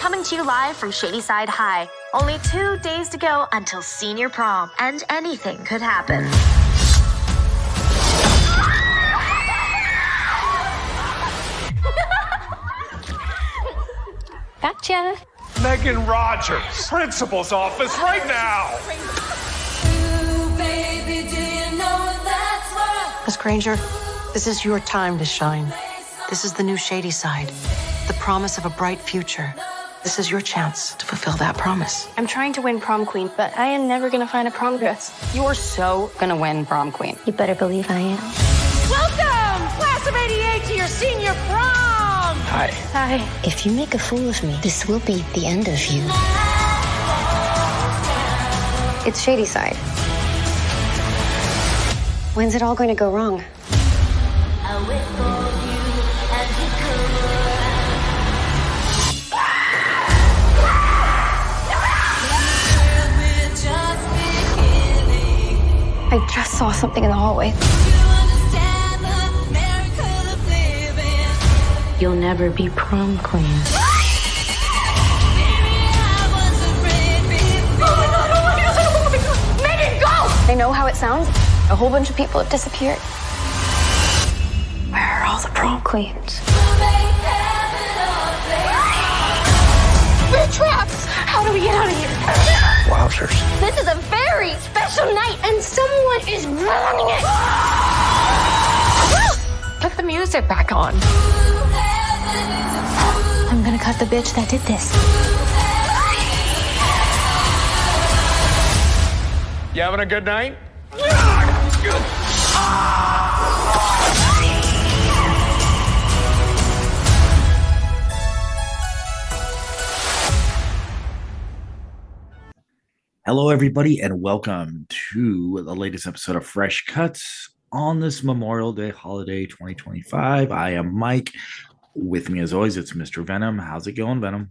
coming to you live from Shadyside High. Only 2 days to go until senior prom, and anything could happen. Gotcha. Megan Rogers, principal's office right now. Miss Granger, this is your time to shine. This is the new Shadyside, the promise of a bright future. This is your chance to fulfill that promise. I'm trying to win prom queen, but I am never gonna find a prom dress. You're so gonna win prom queen. You better believe I am. Welcome, class of '88, to your senior prom! Hi. Hi. If you make a fool of me, this will be the end of you. It's Shadyside. When's it all going to go wrong? I just saw something in the hallway. You'll never be prom queen. Megan, go! I know how it sounds. A whole bunch of people have disappeared. Where are all the prom queens? We're trapped! How do we get out of here? Wowzers. This is a very special night, and someone is ruining it! Put the music back on. I'm gonna cut the bitch that did this. You having a good night? Hello, everybody, and welcome to the latest episode of Fresh Cuts on this Memorial Day holiday 2025. I am Mike. With me, as always, it's Mr. Venom. How's it going, Venom?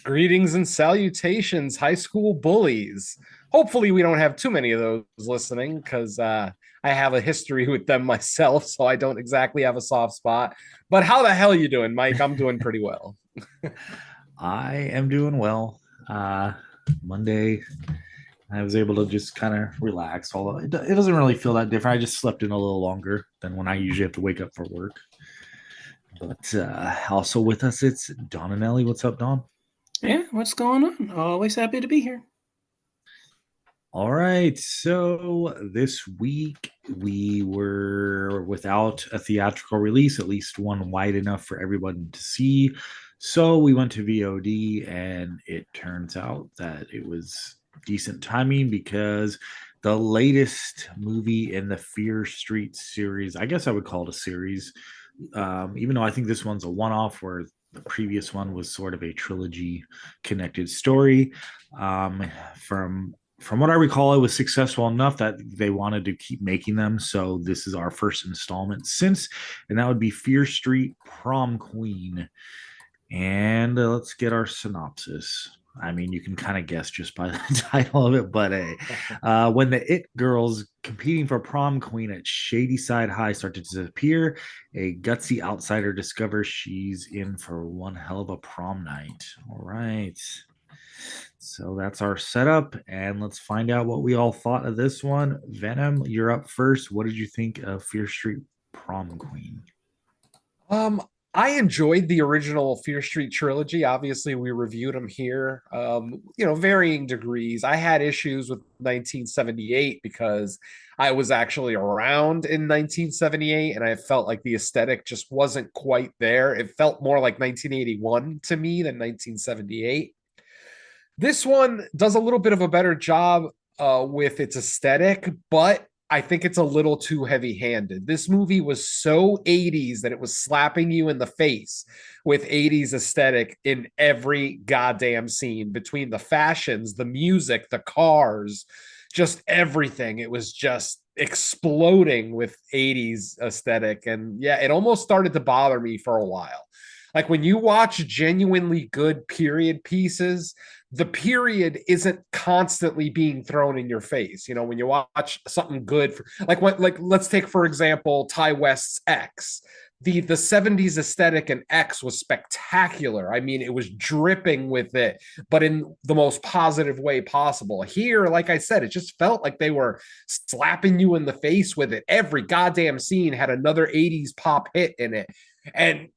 Greetings and salutations, high school bullies. Hopefully we don't have too many of those listening because I have a history with them myself, so I don't exactly have a soft spot. But how the hell are you doing, Mike? I'm doing pretty well. I am doing well. Monday, I was able to just kind of relax, although it doesn't really feel that different. I just slept in a little longer than when I usually have to wake up for work. But also with us, it's Don and Ellie. What's up, Don? Yeah, what's going on? Always happy to be here. All right. So this week we were without a theatrical release, at least one wide enough for everyone to see. So we went to VOD, and it turns out that it was decent timing because the latest movie in the Fear Street series, I guess I would call it a series, even though I think this one's a one-off where the previous one was sort of a trilogy connected story. From what I recall, it was successful enough that they wanted to keep making them. So this is our first installment since, and that would be Fear Street Prom Queen. And let's get our synopsis. I mean, you can kind of guess just by the title of it, but when the It girls competing for prom queen at Shadyside High start to disappear, a gutsy outsider discovers she's in for one hell of a prom night. All right. So that's our setup, and let's find out what we all thought of this one. Venom, you're up first. What did you think of Fear Street Prom Queen? I enjoyed the original Fear Street trilogy. Obviously, we reviewed them here, varying degrees. I had issues with 1978 because I was actually around in 1978, and I felt like the aesthetic just wasn't quite there. It felt more like 1981 to me than 1978. This one does a little bit of a better job with its aesthetic, but I think it's a little too heavy-handed. This movie was so 80s that it was slapping you in the face with 80s aesthetic in every goddamn scene, between the fashions, the music, the cars, just everything. It was just exploding with 80s aesthetic. And yeah, it almost started to bother me for a while. Like when you watch genuinely good period pieces, the period isn't constantly being thrown in your face. You know, when you watch something good, let's take, for example, Ty West's X. the 70s aesthetic in X was spectacular. I mean, it was dripping with it, but in the most positive way possible. Here, like I said, it just felt like they were slapping you in the face with it. Every goddamn scene had another 80s pop hit in it. And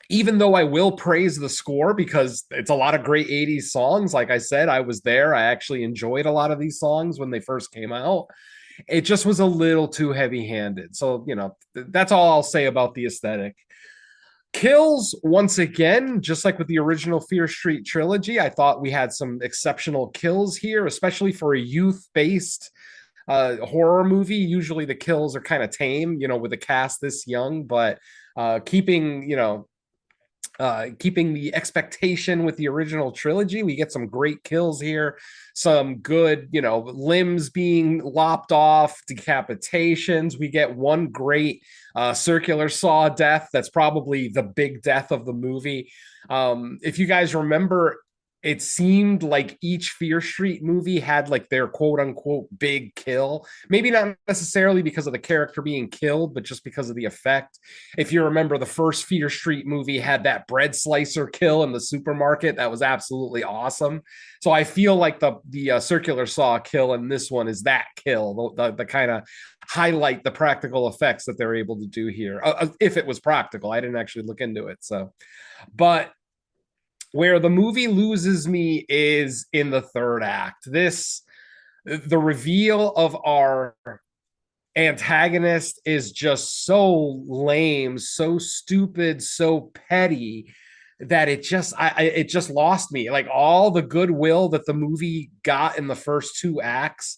even though I will praise the score because it's a lot of great 80s songs, like I said, I was there. I actually enjoyed a lot of these songs when they first came out. It just was a little too heavy-handed. So, you know, that's all I'll say about the aesthetic. Kills, once again, just like with the original Fear Street trilogy, I thought we had some exceptional kills here, especially for a youth-based horror movie. Usually the kills are kind of tame, you know, with a cast this young, but keeping the expectation with the original trilogy, we get some great kills here, some good, you know, limbs being lopped off, decapitations. We get one great circular saw death. That's probably the big death of the movie. If you guys remember, it seemed like each Fear Street movie had like their quote unquote big kill. Maybe not necessarily because of the character being killed, but just because of the effect. If you remember, the first Fear Street movie had that bread slicer kill in the supermarket. That was absolutely awesome. So I feel like the circular saw kill in this one is that kill, the kind of highlight the practical effects that they're able to do here. If it was practical, I didn't actually look into it. So, but where the movie loses me is in the third act. The reveal of our antagonist is just so lame, so stupid, so petty that it just lost me. Like all the goodwill that the movie got in the first two acts,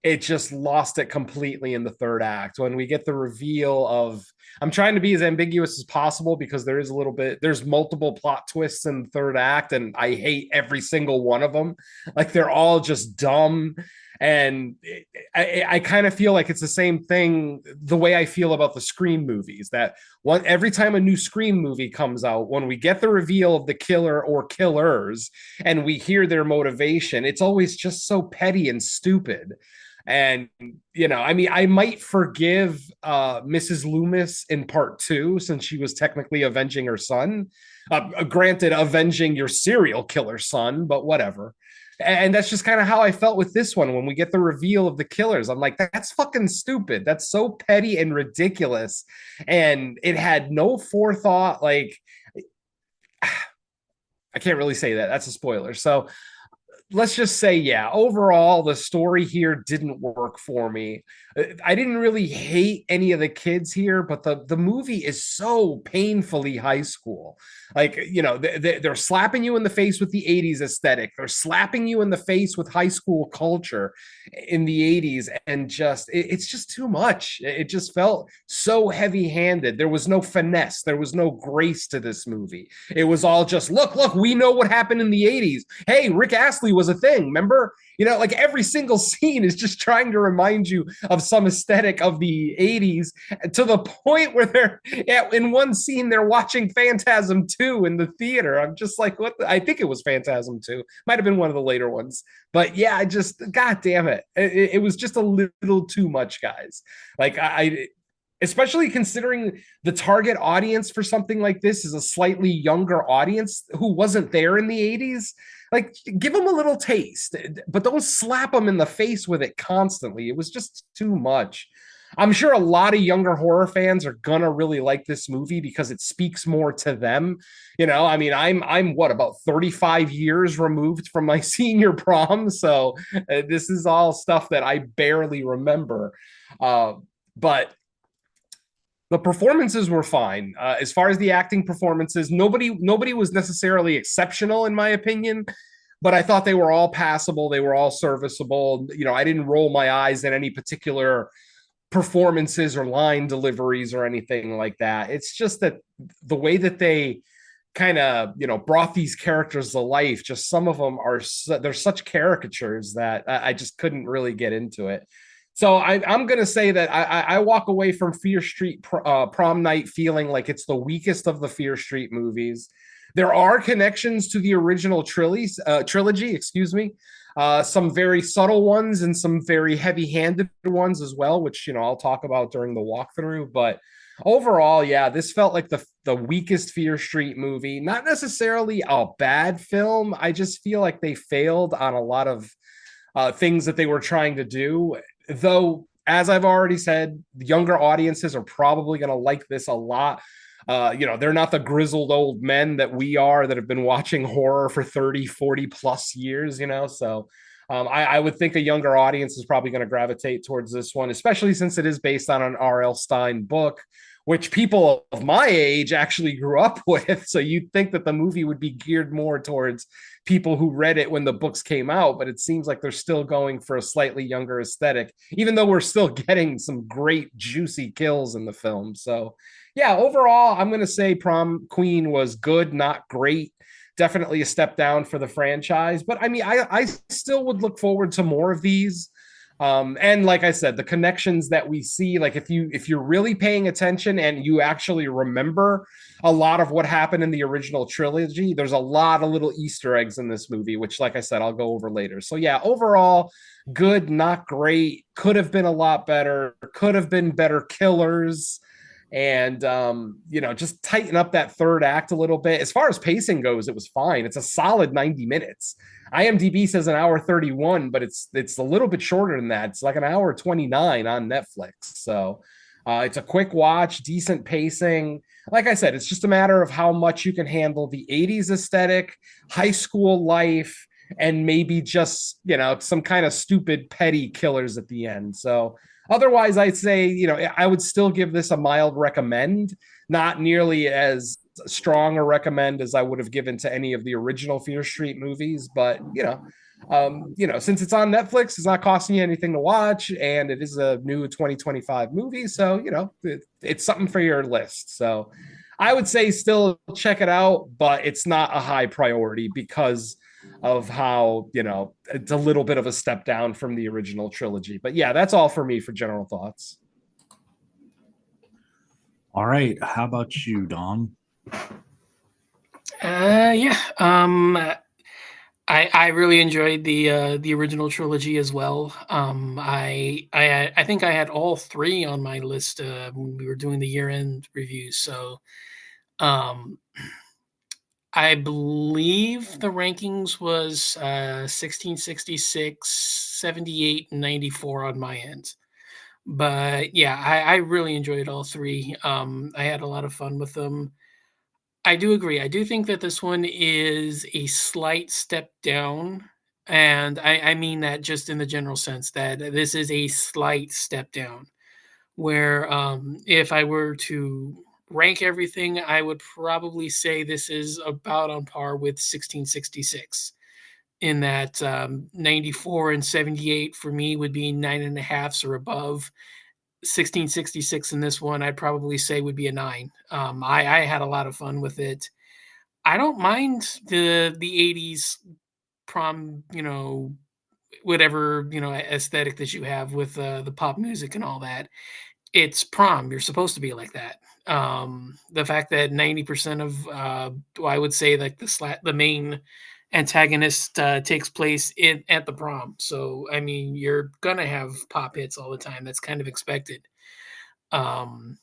it just lost it completely in the third act. When we get the reveal of, I'm trying to be as ambiguous as possible because there's multiple plot twists in the third act, and I hate every single one of them. Like they're all just dumb. And I kind of feel like it's the same thing the way I feel about the Scream movies, that every time a new Scream movie comes out, when we get the reveal of the killer or killers and we hear their motivation, it's always just so petty and stupid. And, you know, I mean, I might forgive Mrs. Loomis in part 2 since she was technically avenging her son. Granted, avenging your serial killer son, but whatever. And that's just kind of how I felt with this one. When we get the reveal of the killers, I'm like, that's fucking stupid. That's so petty and ridiculous. And it had no forethought. Like, I can't really say that. That's a spoiler. So let's just say, yeah, overall, the story here didn't work for me. I didn't really hate any of the kids here, but the movie is so painfully high school. Like, you know, they're slapping you in the face with the 80s aesthetic. They're slapping you in the face with high school culture in the 80s. And it's just too much. It just felt so heavy-handed. There was no finesse. There was no grace to this movie. It was all just, look, we know what happened in the 80s. Hey, Rick Astley was a thing, remember? You know, like every single scene is just trying to remind you of some aesthetic of the 80s, to the point where they're in one scene they're watching Phantasm 2 in the theater. I'm just like, I think it was Phantasm 2, might have been one of the later ones, but yeah, god damn it, it was just a little too much, guys. Like especially considering the target audience for something like this is a slightly younger audience who wasn't there in the 80s. Like, give them a little taste, but don't slap them in the face with it constantly. It was just too much. I'm sure a lot of younger horror fans are gonna really like this movie because it speaks more to them. You know, I mean, I'm what, about 35 years removed from my senior prom, so this is all stuff that I barely remember. But the performances were fine. As far as the acting performances, nobody was necessarily exceptional in my opinion, but I thought they were all passable. They were all serviceable. You know, I didn't roll my eyes at any particular performances or line deliveries or anything like that. It's just that the way that they kind of, you know, brought these characters to life, just some of them they're such caricatures that I just couldn't really get into it. So I'm going to say that I walk away from Fear Street Prom Night feeling like it's the weakest of the Fear Street movies. There are connections to the original trilogy, excuse me. Some very subtle ones and some very heavy-handed ones as well, which, you know, I'll talk about during the walkthrough. But Overall, yeah, this felt like the weakest Fear Street movie. Not necessarily a bad film. I just feel like they failed on a lot of things that they were trying to do. Though, as I've already said, younger audiences are probably going to like this a lot. They're not the grizzled old men that we are that have been watching horror for 30, 40 plus years, so I would think a younger audience is probably going to gravitate towards this one, especially since it is based on an R.L. Stine book, which people of my age actually grew up with. So you'd think that the movie would be geared more towards people who read it when the books came out, but it seems like they're still going for a slightly younger aesthetic, even though we're still getting some great juicy kills in the film. So yeah, overall, I'm going to say Prom Queen was good, not great. Definitely a step down for the franchise. But I mean, I still would look forward to more of these. And like I said, the connections that we see, like if you're really paying attention and you actually remember a lot of what happened in the original trilogy, there's a lot of little Easter eggs in this movie, which, like I said, I'll go over later. So yeah, overall, good, not great. Could have been a lot better. Could have been better killers. And just tighten up that third act a little bit. As far as pacing goes, it was fine. It's a solid 90 minutes. IMDb says an hour 31, but it's a little bit shorter than that. It's like an hour 29 on Netflix. So it's a quick watch, decent pacing. Like I said, it's just a matter of how much you can handle the 80s aesthetic, high school life, and maybe just some kind of stupid petty killers at the end. So otherwise, I'd say, I would still give this a mild recommend, not nearly as strong a recommend as I would have given to any of the original Fear Street movies. But, since it's on Netflix, it's not costing you anything to watch, and it is a new 2025 movie. So, it's something for your list. So I would say still check it out, but it's not a high priority because of how it's a little bit of a step down from the original trilogy. But yeah, that's all for me for general thoughts. All right, how about you, Dom? Yeah. I really enjoyed the original trilogy as well. I think I had all three on my list when we were doing the year-end reviews. So I believe the rankings was 1666, 78, and 94 on my end. But yeah, I really enjoyed all three. I had a lot of fun with them. I do agree. I do think that this one is a slight step down. And I mean that just in the general sense that this is a slight step down. Where if I were to rank everything, I would probably say this is about on par with 1666. In that 94 and 78 for me would be 9.5s or above. 1666 in this one, I'd probably say would be a 9. I had a lot of fun with it. I don't mind the 80s prom, whatever, aesthetic that you have with the pop music and all that. It's prom. You're supposed to be like that. The fact that 90% of, I would say, like the main antagonist takes place at the prom. So, I mean, you're gonna have pop hits all the time. That's kind of expected. Um,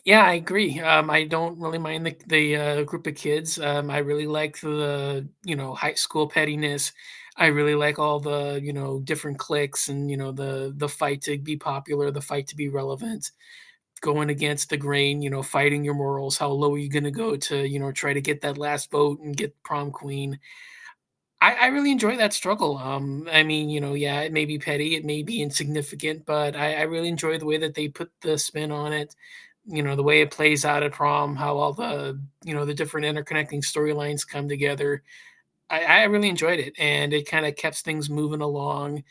yeah, I agree. I don't really mind the group of kids. I really like the high school pettiness. I really like all the different cliques and the fight to be popular, the fight to be relevant, going against the grain. Fighting your morals. How low are you going to go to try to get that last vote and get prom queen? I really enjoy that struggle. I mean, yeah, it may be petty, it may be insignificant, but I really enjoy the way that they put the spin on it. The way it plays out at prom, how all the different interconnecting storylines come together. I really enjoyed it, and it kind of kept things moving along.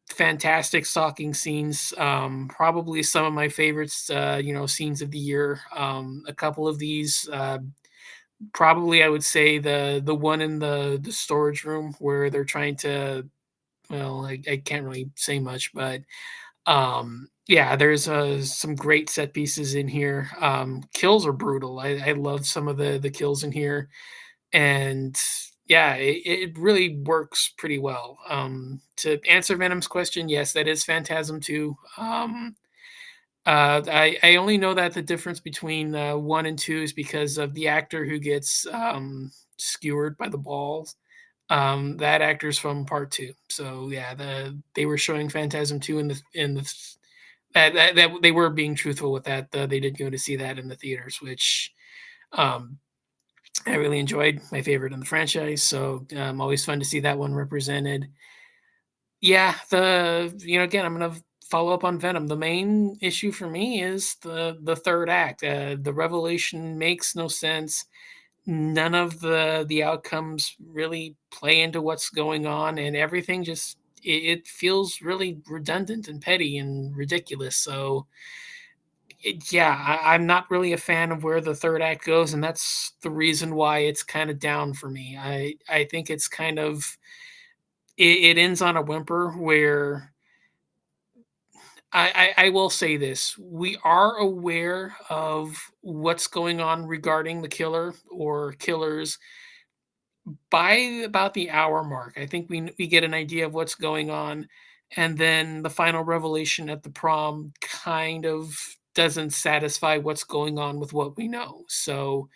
Fantastic stalking scenes. Probably some of my favorites, scenes of the year. A couple of these, probably I would say the one in the storage room where they're trying to, well, I can't really say much, but yeah, there's some great set pieces in here. Kills are brutal. I love some of the kills in here, and yeah, it really works pretty well. To answer Venom's question, yes, that is Phantasm 2. I only know that the difference between 1 and 2 is because of the actor who gets skewered by the balls. That actor's from part 2. So yeah, they were showing Phantasm 2 in the that they were being truthful with that. They did go to see that in the theaters, which um, I really enjoyed. My favorite in the franchise. So always fun to see that one represented. Yeah, again, I'm gonna follow up on Venom. The main issue for me is the third act. The revelation makes no sense. None of the outcomes really play into what's going on, and everything just it feels really redundant and petty and ridiculous. So yeah, I'm not really a fan of where the third act goes, and that's the reason why it's kind of down for me. I think it's kind of it ends on a whimper where I will say this: we are aware of what's going on regarding the killer or killers by about the hour mark. I think we get an idea of what's going on, and then the final revelation at the prom kind of doesn't satisfy what's going on with what we know. So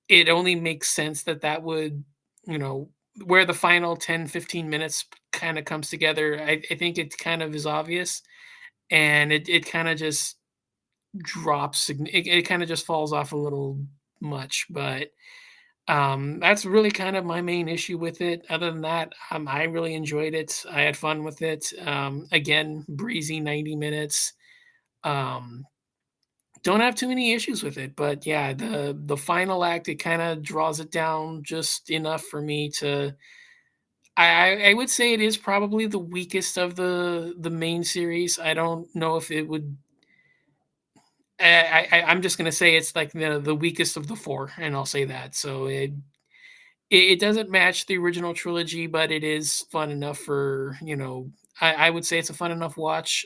it only makes sense that that would, you know, where the final 10-15 minutes kind of comes together. I think it kind of is obvious, and it kind of just it kind of just falls off a little much. But that's really kind of my main issue with it. Other than that, I really enjoyed it. I had fun with it. Again, breezy 90 minutes. Um, don't have too many issues with it, but yeah, the final act, it kind of draws it down just enough for me to. I would say it is probably the weakest of the main series. I don't know if it would. I'm just gonna say it's like the weakest of the four, and I'll say that. So it doesn't match the original trilogy, but it is fun enough for, I would say it's a fun enough watch.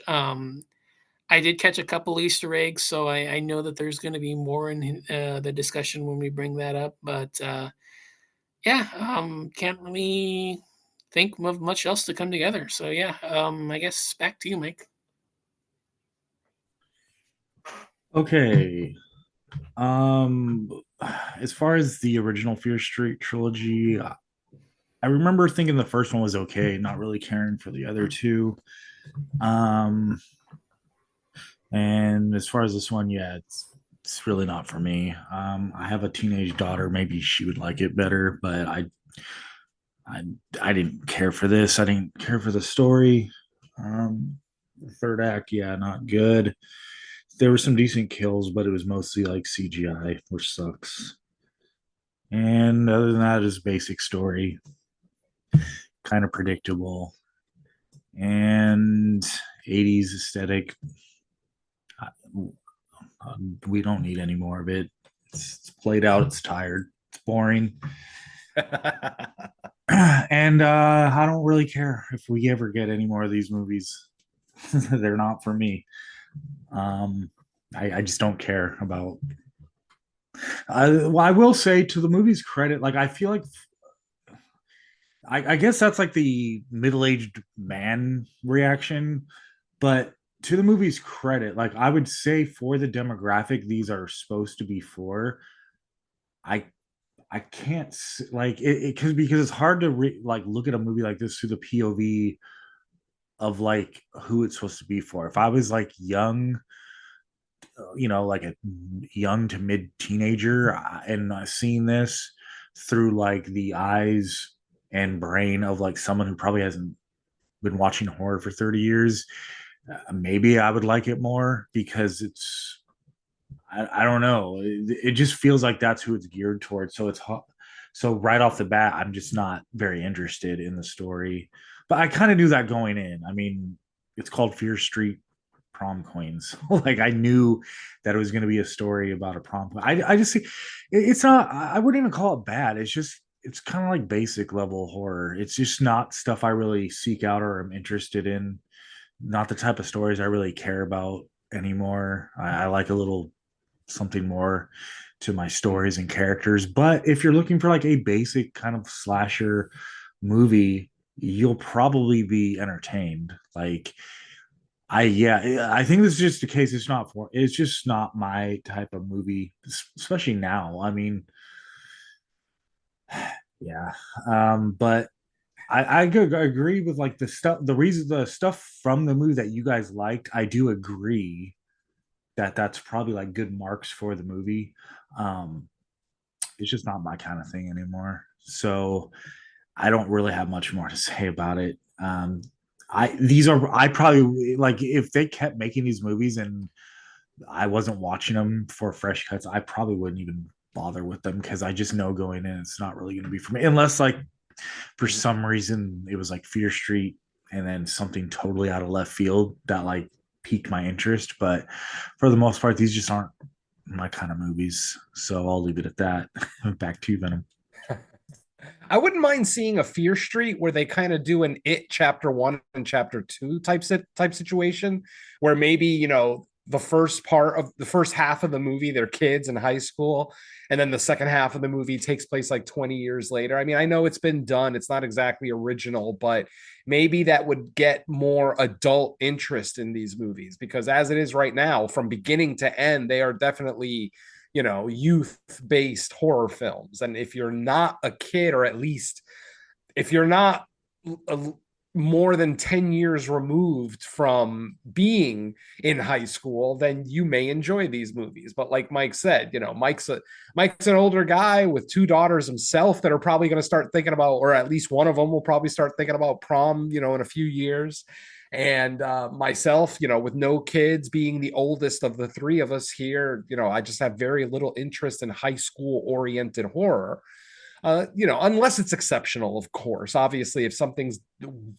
I did catch a couple Easter eggs, so I know that there's going to be more in the discussion when we bring that up. But yeah, can't really think of much else to come together. So yeah, I guess back to you, Mike. Okay. Um, as far as the original Fear Street trilogy, I remember thinking the first one was okay, not really caring for the other two. Um, and as far as this one, yeah, it's really not for me. I have a teenage daughter. Maybe she would like it better, but I, I didn't care for this. I didn't care for the story. The third act, yeah, not good. There were some decent kills, but it was mostly like CGI, which sucks. And other than that, is basic story, kind of predictable, and 80s aesthetic. We don't need any more of it. It's played out. It's tired. It's boring. And I don't really care if we ever get any more of these movies. They're not for me. I just don't care about. Well, I will say to the movie's credit, like I feel like I guess that's like the middle-aged man reaction, but to the movie's credit, like I would say for the demographic these are supposed to be for, I I can't like it because it's hard to like look at a movie like this through the POV of like who it's supposed to be for. If I was like young, like a young to mid teenager, and seeing this through like the eyes and brain of like someone who probably hasn't been watching horror for 30 years, maybe I would like it more because I don't know. It just feels like that's who it's geared towards. So so right off the bat, I'm just not very interested in the story. But I kind of knew that going in. I mean, it's called Fear Street Prom Queens. Like I knew that it was going to be a story about a prom. I just see it's not. I wouldn't even call it bad. It's kind of like basic level horror. It's just not stuff I really seek out or am interested in. Not the type of stories I really care about anymore. I like a little something more to my stories and characters. But if you're looking for like a basic kind of slasher movie, you'll probably be entertained. Like I think this is just the case. It's just not my type of movie, especially now. I mean, yeah. But I agree with like the stuff from the movie that you guys liked. I do agree that that's probably like good marks for the movie. Um, it's just not my kind of thing anymore. So I don't really have much more to say about it. I probably like if they kept making these movies and I wasn't watching them for fresh cuts, I probably wouldn't even bother with them because I just know going in it's not really going to be for me unless like for some reason it was like Fear Street and then something totally out of left field that like piqued my interest. But for the most part, these just aren't my kind of movies. So I'll leave it at that. Back to you, Venom. I wouldn't mind seeing a Fear Street where they kind of do an It chapter 1 and chapter 2 type situation where maybe, the first half of the movie, they're kids in high school. And then the second half of the movie takes place like 20 years later. I mean, I know it's been done. It's not exactly original, but maybe that would get more adult interest in these movies because as it is right now, from beginning to end, they are definitely youth-based horror films. And if you're not a kid, or at least if you're not more than 10 years removed from being in high school, then you may enjoy these movies. But like Mike said, Mike's an older guy with 2 daughters himself that are probably going to start thinking about, or at least one of them will probably start thinking about prom, in a few years. And myself, with no kids, being the oldest of the 3 of us here, I just have very little interest in high school oriented horror. Unless it's exceptional, of course. Obviously, if something's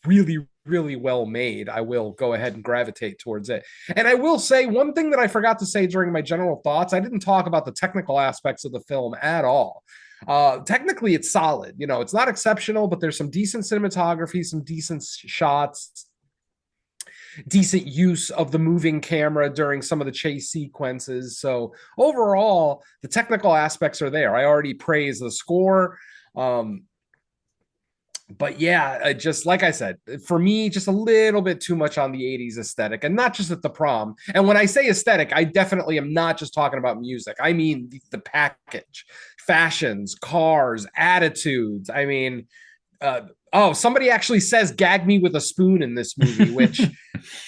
really, really well made, I will go ahead and gravitate towards it. And I will say one thing that I forgot to say during my general thoughts. I didn't talk about the technical aspects of the film at all. Technically, it's solid. It's not exceptional, but there's some decent cinematography, some decent shots, decent use of the moving camera during some of the chase sequences. So overall, the technical aspects are there. I already praised the score. But yeah, just like I said, for me, just a little bit too much on the 80s aesthetic, and not just at the prom. And when I say aesthetic, I definitely am not just talking about music. I mean the package, fashions, cars, attitudes. I mean, somebody actually says gag me with a spoon in this movie, which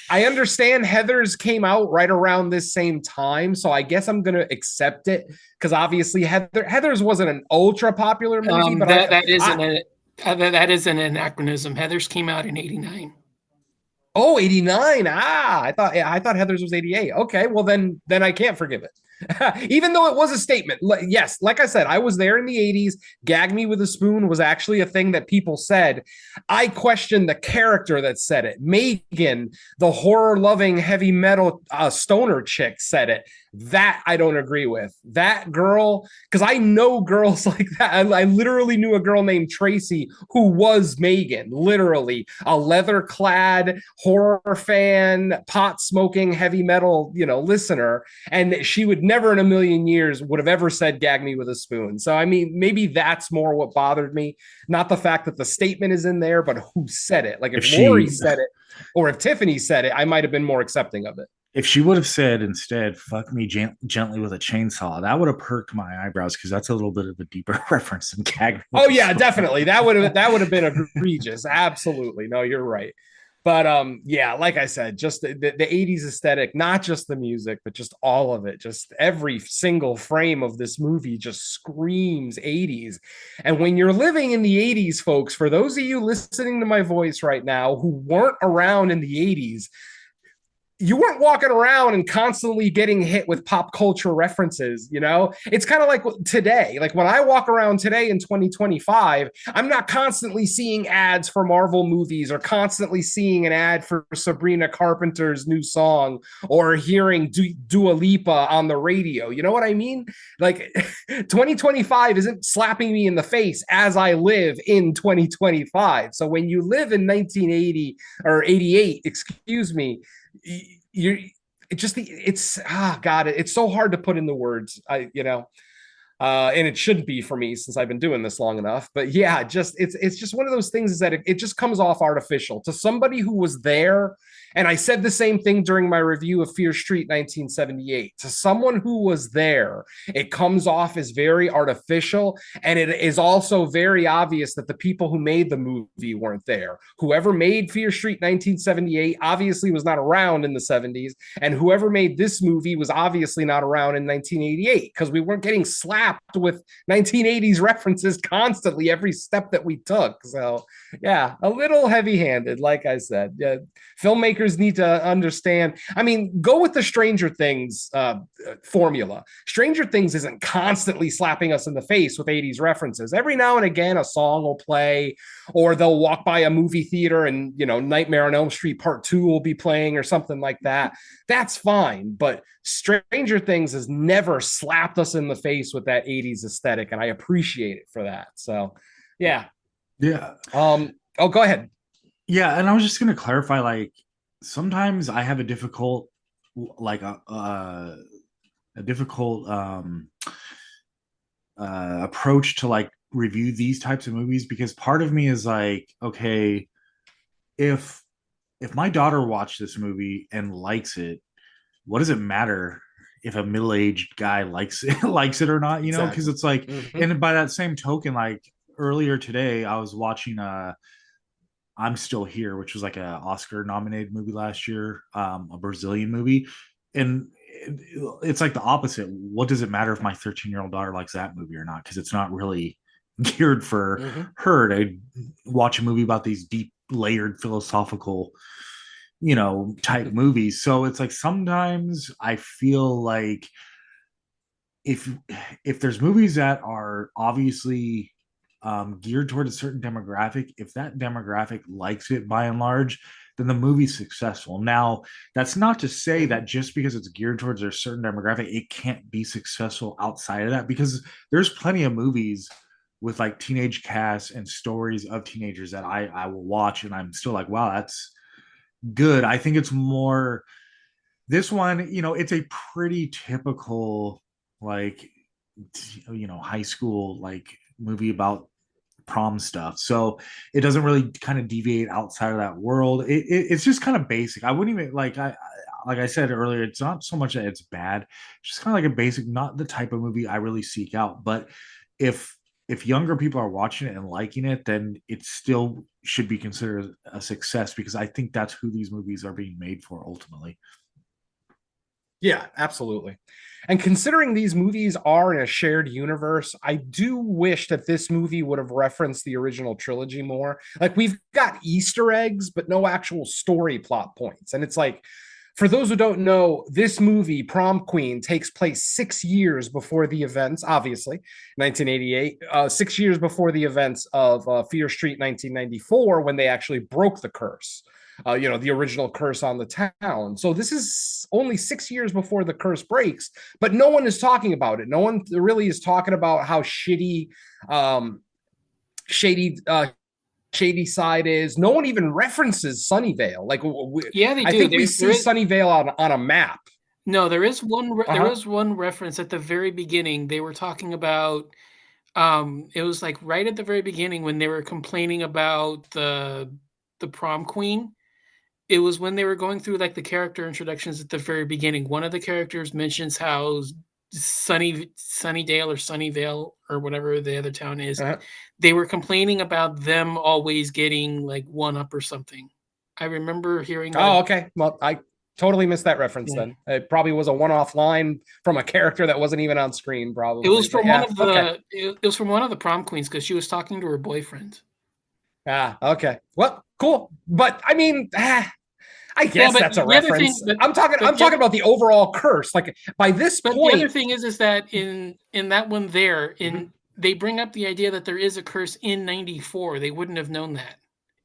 I understand Heathers came out right around this same time. So I guess I'm going to accept it because obviously Heathers wasn't an ultra popular movie, but that is an anachronism. Heathers came out in 89. Oh, 89. I thought Heathers was 88. Okay, well then I can't forgive it. Even though it was a statement. Yes, like I said, I was there in the 80s. Gag me with a spoon was actually a thing that people said. I questioned the character that said it. Megan, the horror-loving heavy metal stoner chick, said it. That I don't agree with. That girl, because I know girls like that. I literally knew a girl named Tracy who was Megan, literally a leather-clad horror fan, pot-smoking heavy metal, listener, and she would never in a million years would have ever said gag me with a spoon. So I mean, maybe that's more what bothered me, not the fact that the statement is in there, but who said it. Like if Lori said it or if Tiffany said it, I might have been more accepting of it. If she would have said instead, fuck me gently with a chainsaw, that would have perked my eyebrows because that's a little bit of a deeper reference than gag. Oh yeah, definitely. That would have been egregious. Absolutely. No, you're right. But yeah, like I said, just the 80s aesthetic, not just the music, but just all of it. Just every single frame of this movie just screams 80s. And when you're living in the 80s, folks, for those of you listening to my voice right now who weren't around in the 80s, you weren't walking around and constantly getting hit with pop culture references, It's kind of like today. Like when I walk around today in 2025, I'm not constantly seeing ads for Marvel movies or constantly seeing an ad for Sabrina Carpenter's new song or hearing Dua Lipa on the radio. You know what I mean? Like 2025 isn't slapping me in the face as I live in 2025. So when you live in 1980 or 88, excuse me, it's so hard to put in the words. And it shouldn't be for me since I've been doing this long enough. But yeah, it's just one of those things is that it just comes off artificial to somebody who was there. And I said the same thing during my review of Fear Street 1978. To someone who was there, it comes off as very artificial. And it is also very obvious that the people who made the movie weren't there. Whoever made Fear Street 1978 obviously was not around in the 70s. And whoever made this movie was obviously not around in 1988 because we weren't getting slapped with 1980s references constantly every step that we took. So yeah, a little heavy-handed, like I said. Yeah, filmmakers need to understand. I mean, go with the Stranger Things formula. Stranger Things isn't constantly slapping us in the face with 80s references. Every now and again, a song will play, or they'll walk by a movie theater and, you know, Nightmare on Elm Street Part 2 will be playing or something like that. That's fine. But Stranger Things has never slapped us in the face with that 80s aesthetic, and I appreciate it for that. So yeah. Yeah. Oh, go ahead. Yeah, and I was just gonna clarify, like, sometimes I have a difficult, like a difficult approach to like review these types of movies, because part of me is like, okay, if my daughter watched this movie and likes it, what does it matter if a middle-aged guy likes it or not, you know? Because it's like, and by that same token, like earlier today I was watching I'm Still Here, which was like a Oscar nominated movie last year, a Brazilian movie. And it's like the opposite. What does it matter if my 13-year-old daughter likes that movie or not? Because it's not really geared for her to watch a movie about these deep layered philosophical, you know, type movies. So it's like sometimes I feel like if there's movies that are obviously geared toward a certain demographic, if that demographic likes it by and large, then the movie's successful. Now, that's not to say that just because it's geared towards a certain demographic, it can't be successful outside of that, because there's plenty of movies with like teenage casts and stories of teenagers that I will watch and I'm still like, wow, that's good. I think it's more this one, you know, it's a pretty typical, like, you know, high school like movie about prom stuff. So it doesn't really kind of deviate outside of that world. It's just kind of basic. I wouldn't even like I said earlier, it's not so much that it's bad. It's just kind of like a basic, not the type of movie I really seek out. But if younger people are watching it and liking it, then it still should be considered a success, because I think that's who these movies are being made for ultimately. Yeah, absolutely. And considering these movies are in a shared universe, I do wish that this movie would have referenced the original trilogy more. Like, we've got Easter eggs, but no actual story plot points. And it's like, for those who don't know, this movie, Prom Queen, takes place 6 years before the events, obviously, 1988, 6 years before the events of Fear Street 1994, when they actually broke the curse. You know, the original curse on the town. So this is only 6 years before the curse breaks, but no one is talking about it. No one really is talking about how shady Shadyside is. No one even references Sunnyvale. Like, yeah, they do. I think we see Sunnyvale on a map. No, there is one. There is one reference at the very beginning. They were talking about. It was like right at the very beginning when they were complaining about the prom queen. It was when they were going through like the character introductions at the very beginning. One of the characters mentions how Sunnydale or Sunnyvale or whatever the other town is. They were complaining about them always getting like one up or something. I remember hearing that. Oh, okay. Well, I totally missed that reference then. It probably was a one-off line from a character that wasn't even on screen, probably. It was from one of the it was from one of the prom queens, because she was talking to her boyfriend. Ah, okay. Well, cool. But I mean, I guess that's a reference. I'm talking about the overall curse. Like, by this point, the other thing is that in that one there, they bring up the idea that there is a curse in 94. They wouldn't have known that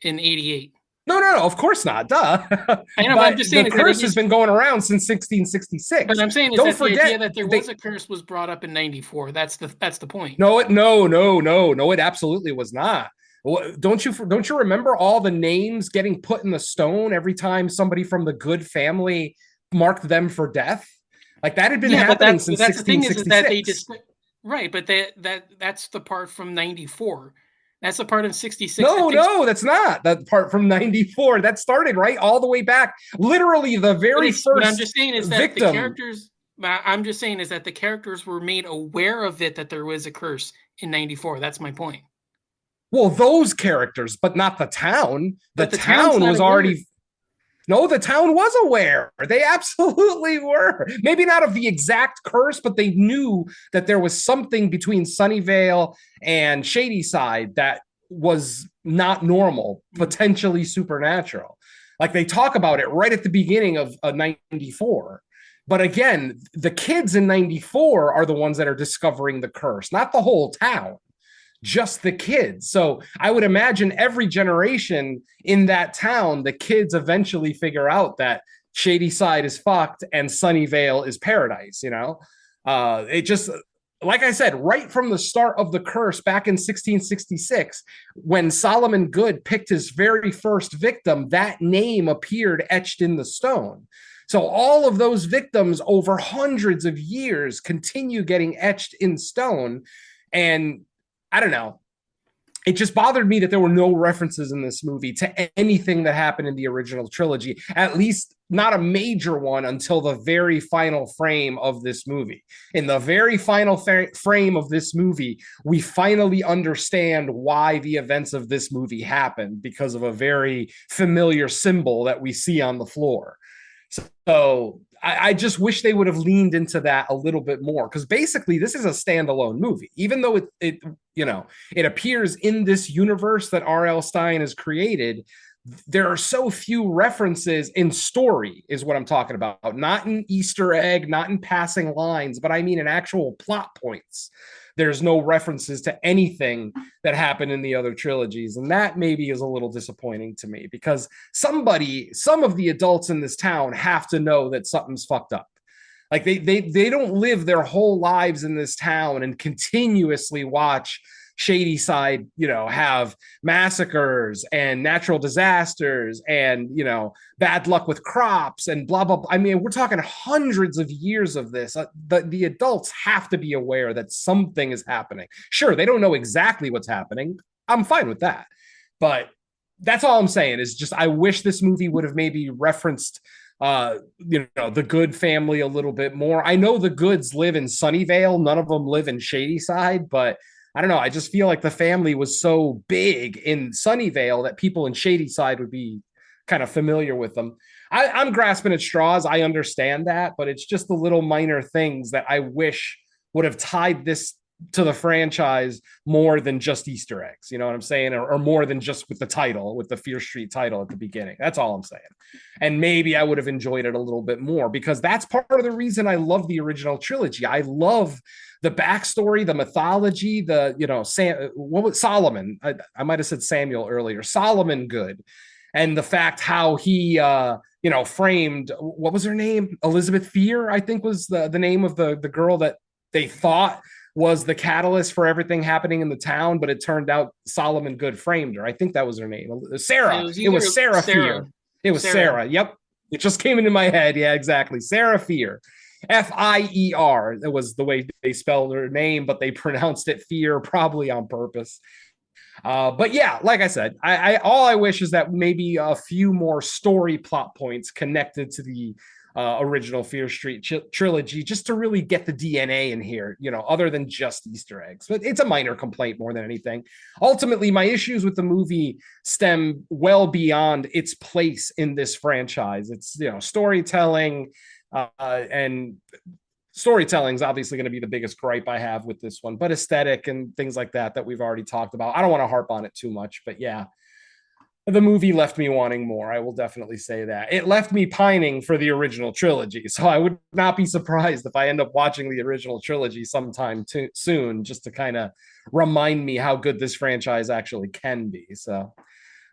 in 88. No, of course not. Duh. I know, but I'm just saying the curse has been going around since 1666. But I'm saying don't forget the idea that there was a curse was brought up in 94. That's the point. No, it absolutely was not. Don't you remember all the names getting put in the stone every time somebody from the good family marked them for death? Like, that had been happening since 1666. Right, but that's the part from 94. That's the part in 66 that No, takes. no, that's not that part from 94. That started right all the way back. Literally the very What I'm first just saying is that the victim. characters. I'm just saying is that the characters were made aware of it, that there was a curse in 94. That's my point. Well, those characters, but not the town. The But the town's town not was aware. already. No, the town was aware. They absolutely were. Maybe not of the exact curse, but they knew that there was something between Sunnyvale and Shadyside that was not normal, potentially supernatural. Like they talk about it right at the beginning of 94. But again, the kids in 94 are the ones that are discovering the curse, not the whole town, just the kids. So I would imagine every generation in that town, the kids eventually figure out that Shadyside is fucked and Sunnyvale is paradise, you know? It just, like I said, right from the start of the curse back in 1666, when Solomon Good picked his very first victim, that name appeared etched in the stone. So all of those victims over hundreds of years continue getting etched in stone. And I don't know. It just bothered me that there were no references in this movie to anything that happened in the original trilogy, at least not a major one until the very final frame of this movie. In the very final frame of this movie, we finally understand why the events of this movie happened because of a very familiar symbol that we see on the floor. So I just wish they would have leaned into that a little bit more, because basically this is a standalone movie, even though it it appears in this universe that R.L. Stine has created. There are so few references in story, is what I'm talking about, not in Easter egg, not in passing lines, but I mean in actual plot points. There's no references to anything that happened in the other trilogies. And that maybe is a little disappointing to me, because some of the adults in this town have to know that something's fucked up. Like they don't live their whole lives in this town and continuously watch Shadyside, have massacres and natural disasters and, bad luck with crops and blah, blah, blah. I mean, we're talking hundreds of years of this. The adults have to be aware that something is happening. Sure, they don't know exactly what's happening. I'm fine with that. But that's all I'm saying is just, I wish this movie would have maybe referenced the Good family a little bit more. I know the Goods live in Sunnyvale. None of them live in Shadyside, but I don't know. I just feel like the family was so big in Sunnyvale that people in Shadyside would be kind of familiar with them. I'm grasping at straws. I understand that, but it's just the little minor things that I wish would have tied this to the franchise more than just Easter eggs. You know what I'm saying? Or more than just with the title, with the Fear Street title at the beginning. That's all I'm saying. And maybe I would have enjoyed it a little bit more, because that's part of the reason I love the original trilogy. I love the backstory, the mythology, what was Solomon? I might have said Samuel earlier. Solomon Good, and the fact how he, framed, what was her name? Elizabeth Fear, I think was the name of the girl that they thought was the catalyst for everything happening in the town, but it turned out Solomon Good framed her. I think that was her name. Sarah. It was Sarah Fear. It was Sarah. Yep. It just came into my head. Yeah, exactly. Sarah Fear. F-I-E-R. It was the way they spelled her name, but they pronounced it Fear, probably on purpose. But yeah, like I said, I all I wish is that maybe a few more story plot points connected to the original Fear Street trilogy, just to really get the DNA in here, other than just Easter eggs. But it's a minor complaint more than anything. Ultimately, my issues with the movie stem well beyond its place in this franchise. It's, storytelling, and storytelling is obviously going to be the biggest gripe I have with this one, but aesthetic and things like that we've already talked about. I don't want to harp on it too much, but yeah, the movie left me wanting more. I will definitely say that. It left me pining for the original trilogy. So I would not be surprised if I end up watching the original trilogy sometime soon, just to kind of remind me how good this franchise actually can be. So,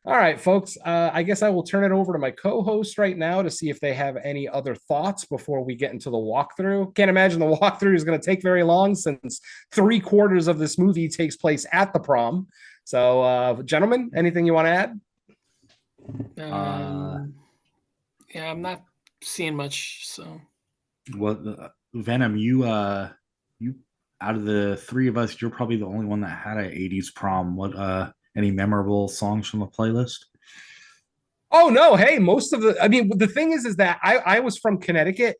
all right, folks, I guess I will turn it over to my co-host right now to see if they have any other thoughts before we get into the walkthrough. Can't imagine the walkthrough is going to take very long, since 3/4 of this movie takes place at the prom. So, gentlemen, anything you want to add? Yeah, I'm not seeing much. So, well, Venom, you out of the three of us, you're probably the only one that had an 80s prom. What any memorable songs from the playlist? Oh no, hey, most of the I mean the thing is that I was from Connecticut,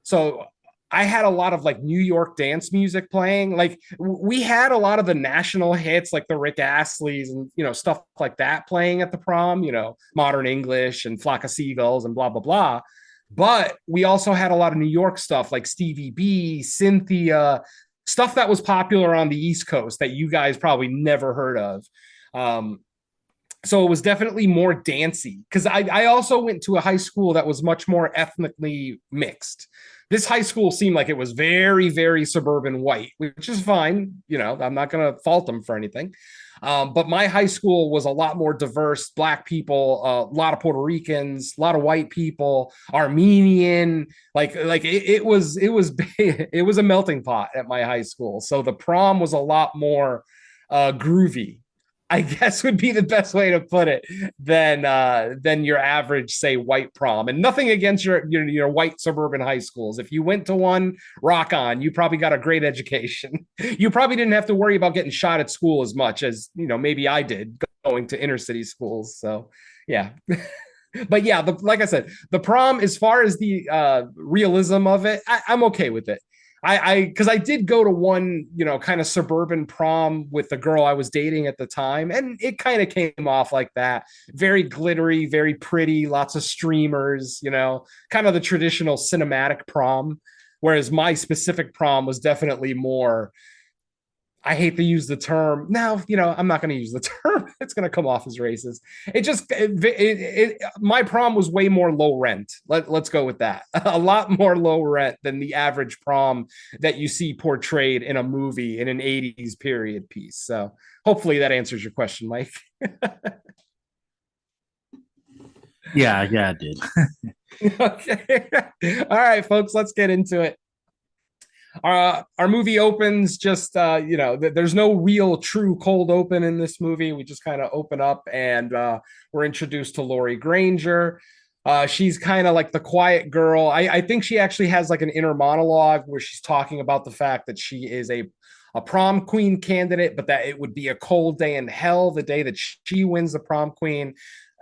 so I had a lot of like New York dance music playing. Like we had a lot of the national hits like the Rick Astley's and stuff like that playing at the prom, Modern English and Flock of Seagulls and blah blah blah. But we also had a lot of New York stuff like Stevie B, Cynthia, stuff that was popular on the East Coast that you guys probably never heard of. Um, so it was definitely more dancey because I also went to a high school that was much more ethnically mixed. This high school seemed like it was very, very suburban white, which is fine. I'm not going to fault them for anything. But my high school was a lot more diverse, Black people, a lot of Puerto Ricans, a lot of white people, Armenian, it was it was a melting pot at my high school. So the prom was a lot more groovy, I guess would be the best way to put it, than your average, say, white prom. And nothing against your white suburban high schools. If you went to one, rock on. You probably got a great education. You probably didn't have to worry about getting shot at school as much as maybe I did going to inner city schools. So yeah. But yeah, like I said, the prom, as far as the realism of it, I'm okay with it. Because I did go to one, kind of suburban prom with the girl I was dating at the time, and it kind of came off like that. Very glittery, very pretty, lots of streamers, kind of the traditional cinematic prom. Whereas my specific prom was definitely more, I hate to use the term. Now, I'm not going to use the term. It's going to come off as racist. My prom was way more low rent. Let's go with that. A lot more low rent than the average prom that you see portrayed in a movie in an 80s period piece. So hopefully that answers your question, Mike. Yeah, it did. Okay. All right, folks, let's get into it. Our movie opens just there's no real true cold open in this movie. We just kind of open up and we're introduced to Laurie Granger. She's kind of like the quiet girl. I think she actually has like an inner monologue where she's talking about the fact that she is a prom queen candidate, but that it would be a cold day in hell the day that she wins the prom queen.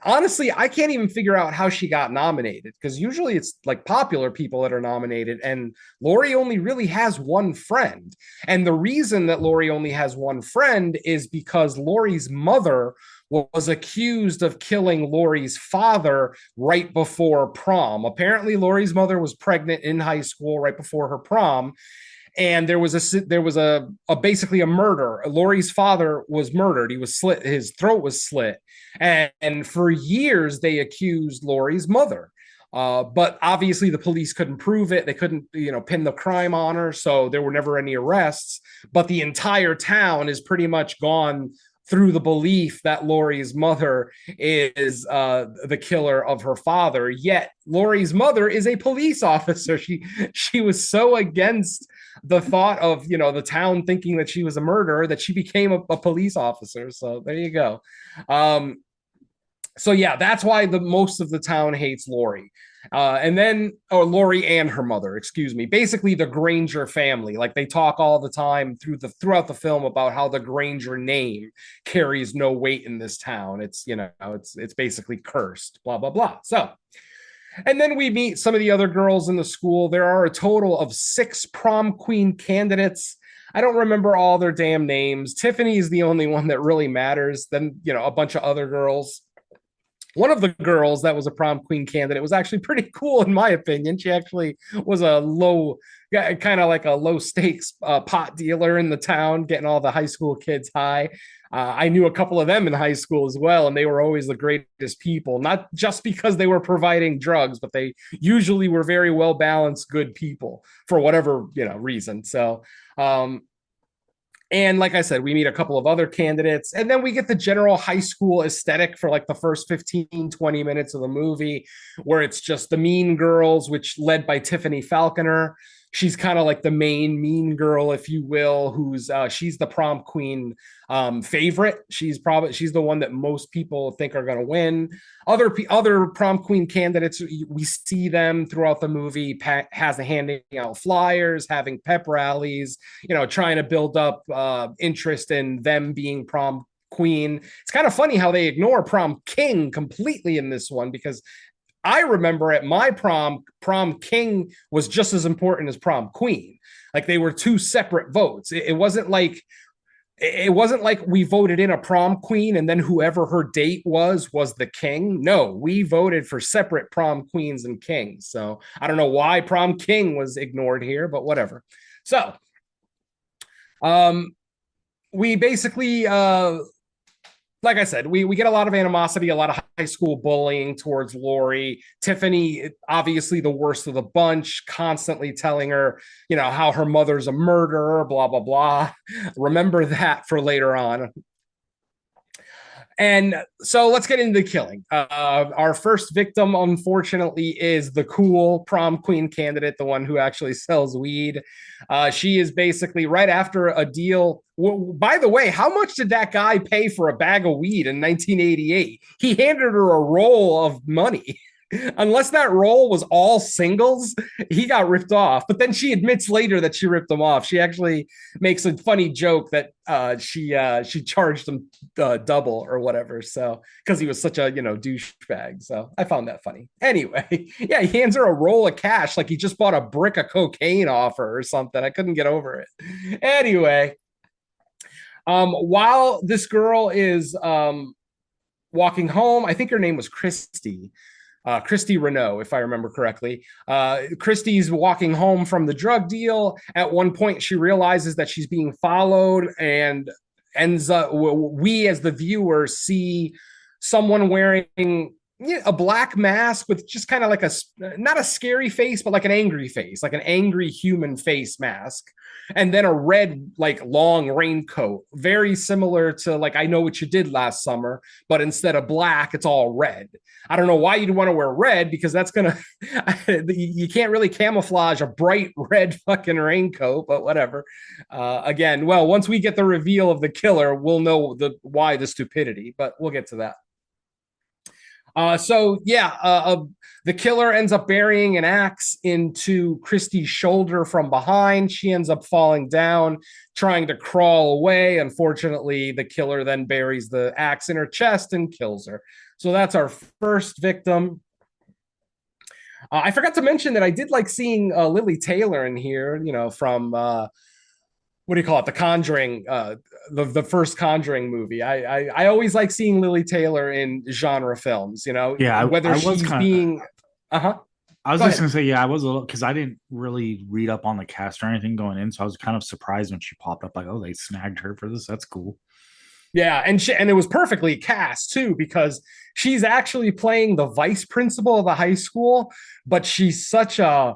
Honestly, I can't even figure out how she got nominated, because usually it's like popular people that are nominated, and Laurie only really has one friend. And the reason that Laurie only has one friend is because Laurie's mother was accused of killing Laurie's father right before prom. Apparently, Laurie's mother was pregnant in high school right before her prom. And there was a basically a murder. Laurie's father was murdered. He was slit. His throat was slit. And for years, they accused Laurie's mother. But obviously the police couldn't prove it. They couldn't, pin the crime on her. So there were never any arrests. But the entire town is pretty much gone through the belief that Laurie's mother is the killer of her father. Yet Laurie's mother is a police officer. She was so against the thought of, the town thinking that she was a murderer that she became a police officer. So there you go. So yeah, that's why most of the town hates Laurie. And then Laurie and her mother, excuse me, basically the Granger family. Like they talk all the time throughout the film about how the Granger name carries no weight in this town. It's, it's basically cursed, blah, blah, blah. So, and then we meet some of the other girls in the school. There are a total of 6 prom queen candidates. I don't remember all their damn names. Tiffany is the only one that really matters. Then, a bunch of other girls. One of the girls that was a prom queen candidate was actually pretty cool, in my opinion. She actually was a kind of like a low stakes pot dealer in the town, getting all the high school kids high. I knew a couple of them in high school as well, and they were always the greatest people, not just because they were providing drugs, but they usually were very well balanced, good people for whatever, reason. So, and like I said, we meet a couple of other candidates, and then we get the general high school aesthetic for like the first 15, 20 minutes of the movie, where it's just the mean girls, which led by Tiffany Falconer, she's kind of like the main mean girl, if you will, who's she's the prom queen favorite. She's the one that most people think are going to win. Other prom queen candidates, we see them throughout the movie, has handing out flyers, having pep rallies, trying to build up interest in them being prom queen. It's kind of funny how they ignore prom king completely in this one, because I remember at my prom king was just as important as prom queen. Like, they were two separate votes. It wasn't like we voted in a prom queen and then whoever her date was the king. No, we voted for separate prom queens and kings. So I don't know why prom king was ignored here, but whatever. So we basically like I said, we get a lot of animosity, a lot of high school bullying towards Lori. Tiffany, obviously the worst of the bunch, constantly telling her, how her mother's a murderer, blah, blah, blah. Remember that for later on. And so let's get into the killing. Our first victim, unfortunately, is the cool prom queen candidate, the one who actually sells weed. She is basically right after a deal. By the way, how much did that guy pay for a bag of weed in 1988? He handed her a roll of money. Unless that roll was all singles, he got ripped off. But then she admits later that she ripped him off. She actually makes a funny joke that she charged him double or whatever. So, because he was such a douchebag. So I found that funny. Anyway, yeah, he hands her a roll of cash like he just bought a brick of cocaine off her or something. I couldn't get over it. Anyway, while this girl is walking home, I think her name was Christy Renault, if I remember correctly. Christy's walking home from the drug deal. At one point, she realizes that she's being followed and ends up, we as the viewer see someone wearing a black mask with just kind of like not a scary face, but like an angry face, like an angry human face mask. And then a red, like, long raincoat, very similar to like I Know What You Did Last Summer, but instead of black, it's all red. I don't know why you'd want to wear red, because that's gonna you can't really camouflage a bright red fucking raincoat, but whatever. Again, well, once we get the reveal of the killer, we'll know why the stupidity, but we'll get to that. The killer ends up burying an axe into Christy's shoulder from behind. She ends up falling down, trying to crawl away. Unfortunately, the killer then buries the axe in her chest and kills her. So that's our first victim. I forgot to mention that I did like seeing Lily Taylor in here, from what do you call it? The Conjuring, the first Conjuring movie. I always like seeing Lily Taylor in genre films, Yeah, whether she's being, I was just gonna say, yeah, I was a little, because I didn't really read up on the cast or anything going in, so I was kind of surprised when she popped up. Like, oh, they snagged her for this. That's cool. Yeah, and it was perfectly cast too, because she's actually playing the vice principal of the high school, but she's such a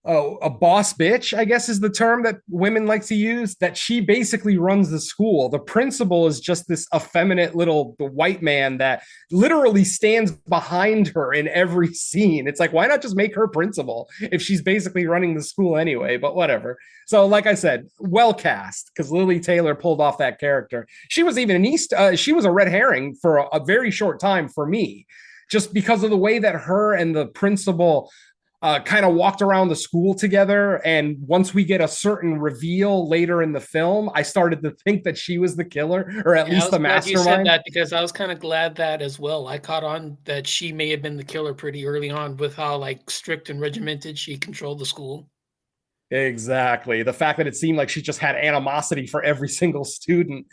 boss bitch, I guess is the term that women like to use, that she basically runs the school. The principal is just this effeminate little white man that literally stands behind her in every scene. It's like, why not just make her principal if she's basically running the school anyway? But whatever. So like I said, well cast, because Lily Taylor pulled off that character. She was even she was a red herring for a very short time for me, just because of the way that her and the principal kind of walked around the school together. And once we get a certain reveal later in the film, I started to think that she was the killer, or at least the mastermind. You said that, because I was kind of glad that as well. I caught on that she may have been the killer pretty early on, with how like strict and regimented she controlled the school. Exactly. The fact that it seemed like she just had animosity for every single student,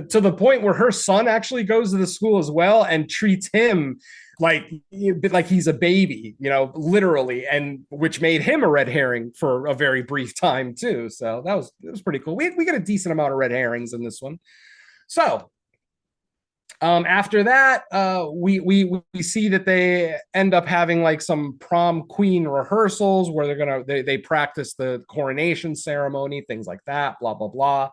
to the point where her son actually goes to the school as well and treats him like he's a baby, literally, and which made him a red herring for a very brief time too. So it was pretty cool. We get a decent amount of red herrings in this one. So after that, we see that they end up having like some prom queen rehearsals where they practice the coronation ceremony, things like that, blah blah blah.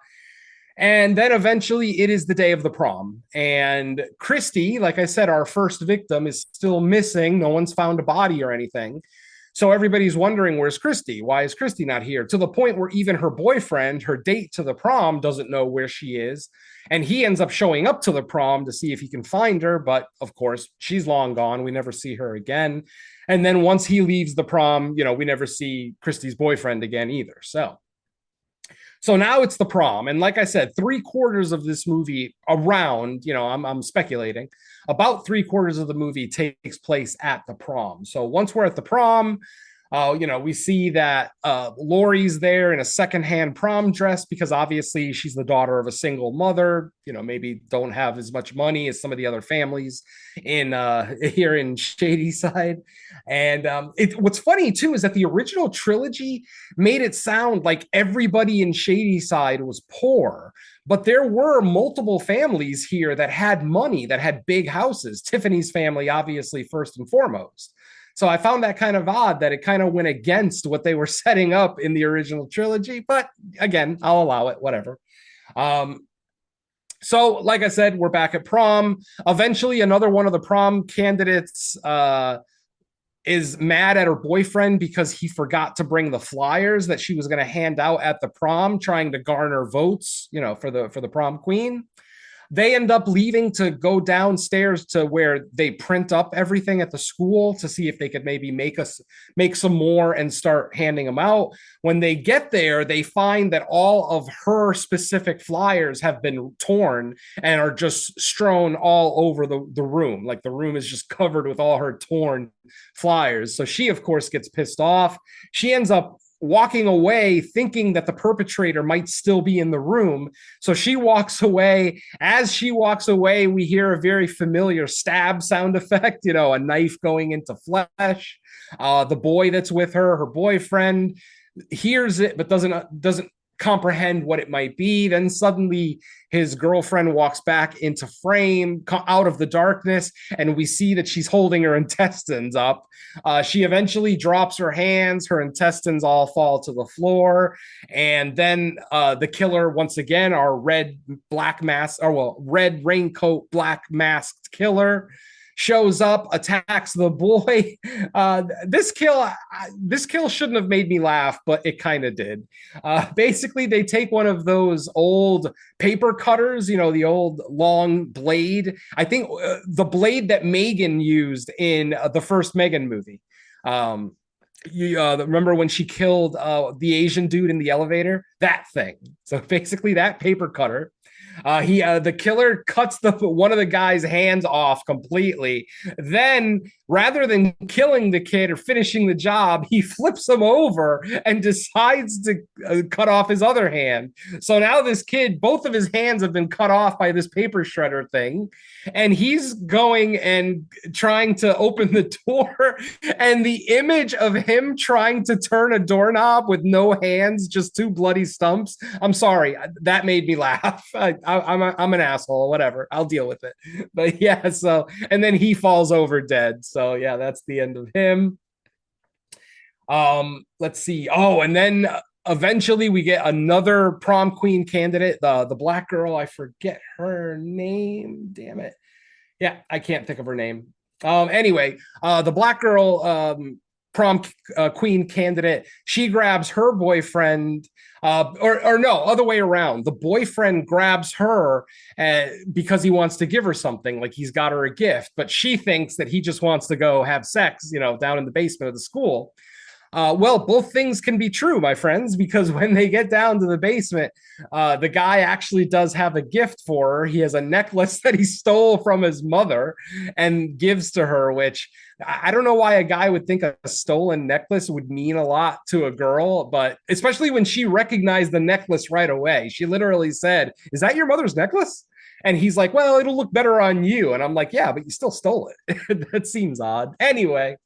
And then eventually it is the day of the prom. And Christy, like I said, our first victim, is still missing. No one's found a body or anything. So everybody's wondering, where's Christy? Why is Christy not here? To the point where even her boyfriend, her date to the prom, doesn't know where she is. And he ends up showing up to the prom to see if he can find her. But of course, she's long gone. We never see her again. And then once he leaves the prom, we never see Christy's boyfriend again either. So now it's the prom. And like I said, 3/4 of this movie around, I'm speculating, about 3/4 of the movie takes place at the prom. So once we're at the prom, we see that Lori's there in a secondhand prom dress because obviously she's the daughter of a single mother, maybe don't have as much money as some of the other families in here in Shadyside. And what's funny too is that the original trilogy made it sound like everybody in Shadyside was poor, but there were multiple families here that had money, that had big houses. Tiffany's family, obviously, first and foremost. So I found that kind of odd that it kind of went against what they were setting up in the original trilogy. But again, I'll allow it, whatever. So like I said, we're back at prom. Eventually, another one of the prom candidates is mad at her boyfriend because he forgot to bring the flyers that she was going to hand out at the prom, trying to garner votes, for the prom queen. They end up leaving to go downstairs to where they print up everything at the school to see if they could maybe make some more and start handing them out. When they get there, they find that all of her specific flyers have been torn and are just strewn all over the room. Like the room is just covered with all her torn flyers. So she, of course, gets pissed off. She ends up walking away thinking that the perpetrator might still be in the room. So she walks away. As she walks away, we hear a very familiar stab sound effect, a knife going into flesh. The boy that's with her boyfriend, hears it, but doesn't comprehend what it might be. Then suddenly his girlfriend walks back into frame out of the darkness, and we see that she's holding her intestines up. She eventually drops her hands, her intestines all fall to the floor, and then the killer, once again, our red raincoat, black masked killer, shows up, attacks the boy. This kill shouldn't have made me laugh, but it kind of did. Basically, they take one of those old paper cutters, the old long blade. I think the blade that Megan used in the first Megan movie. You remember when she killed the Asian dude in the elevator? That thing. So basically, that paper cutter. The killer cuts one of the guy's hands off completely. Then, rather than killing the kid or finishing the job, he flips him over and decides to cut off his other hand. So now this kid, both of his hands have been cut off by this paper shredder thing, and he's going and trying to open the door. And the image of him trying to turn a doorknob with no hands, just two bloody stumps. I'm sorry, that made me laugh. I'm an asshole, whatever. I'll deal with it. But yeah, so, and then he falls over dead. So yeah, that's the end of him. Let's see. Oh, and then eventually we get another prom queen candidate, the black girl. I forget her name. Damn it. Yeah, I can't think of her name. Anyway, the black girl prom queen candidate, she grabs her boyfriend, or no, other way around. The boyfriend grabs her because he wants to give her something, like he's got her a gift, but she thinks that he just wants to go have sex, down in the basement of the school. Well, both things can be true, my friends, because when they get down to the basement, the guy actually does have a gift for her. He has a necklace that he stole from his mother and gives to her, which I don't know why a guy would think a stolen necklace would mean a lot to a girl, but especially when she recognized the necklace right away. She literally said, "Is that your mother's necklace?" And he's like, "Well, it'll look better on you." And I'm like, "Yeah, but you still stole it." That seems odd. Anyway,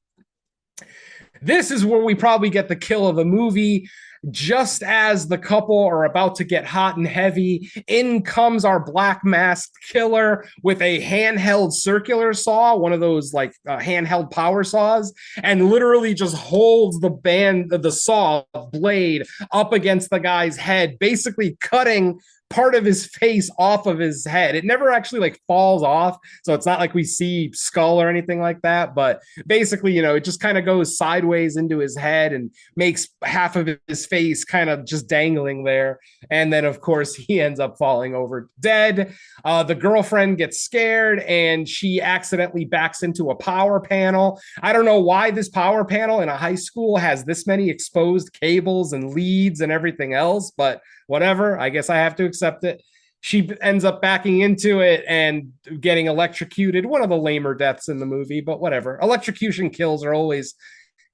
this is where we probably get the kill of the movie. Just as the couple are about to get hot and heavy, in comes our black masked killer with a handheld circular saw, one of those like handheld power saws, and literally just holds the saw blade up against the guy's head, basically cutting part of his face off of his head. It never actually like falls off, so it's not like we see skull or anything like that, but basically, you know, it just kind of goes sideways into his head and makes half of his face kind of just dangling there. And then of course he ends up falling over dead. The girlfriend gets scared and she accidentally backs into a power panel. I don't know why this power panel in a high school has this many exposed cables and leads and everything else, but whatever, I guess I have to accept it. She ends up backing into it and getting electrocuted. One of the lamer deaths in the movie, but whatever. Electrocution kills are always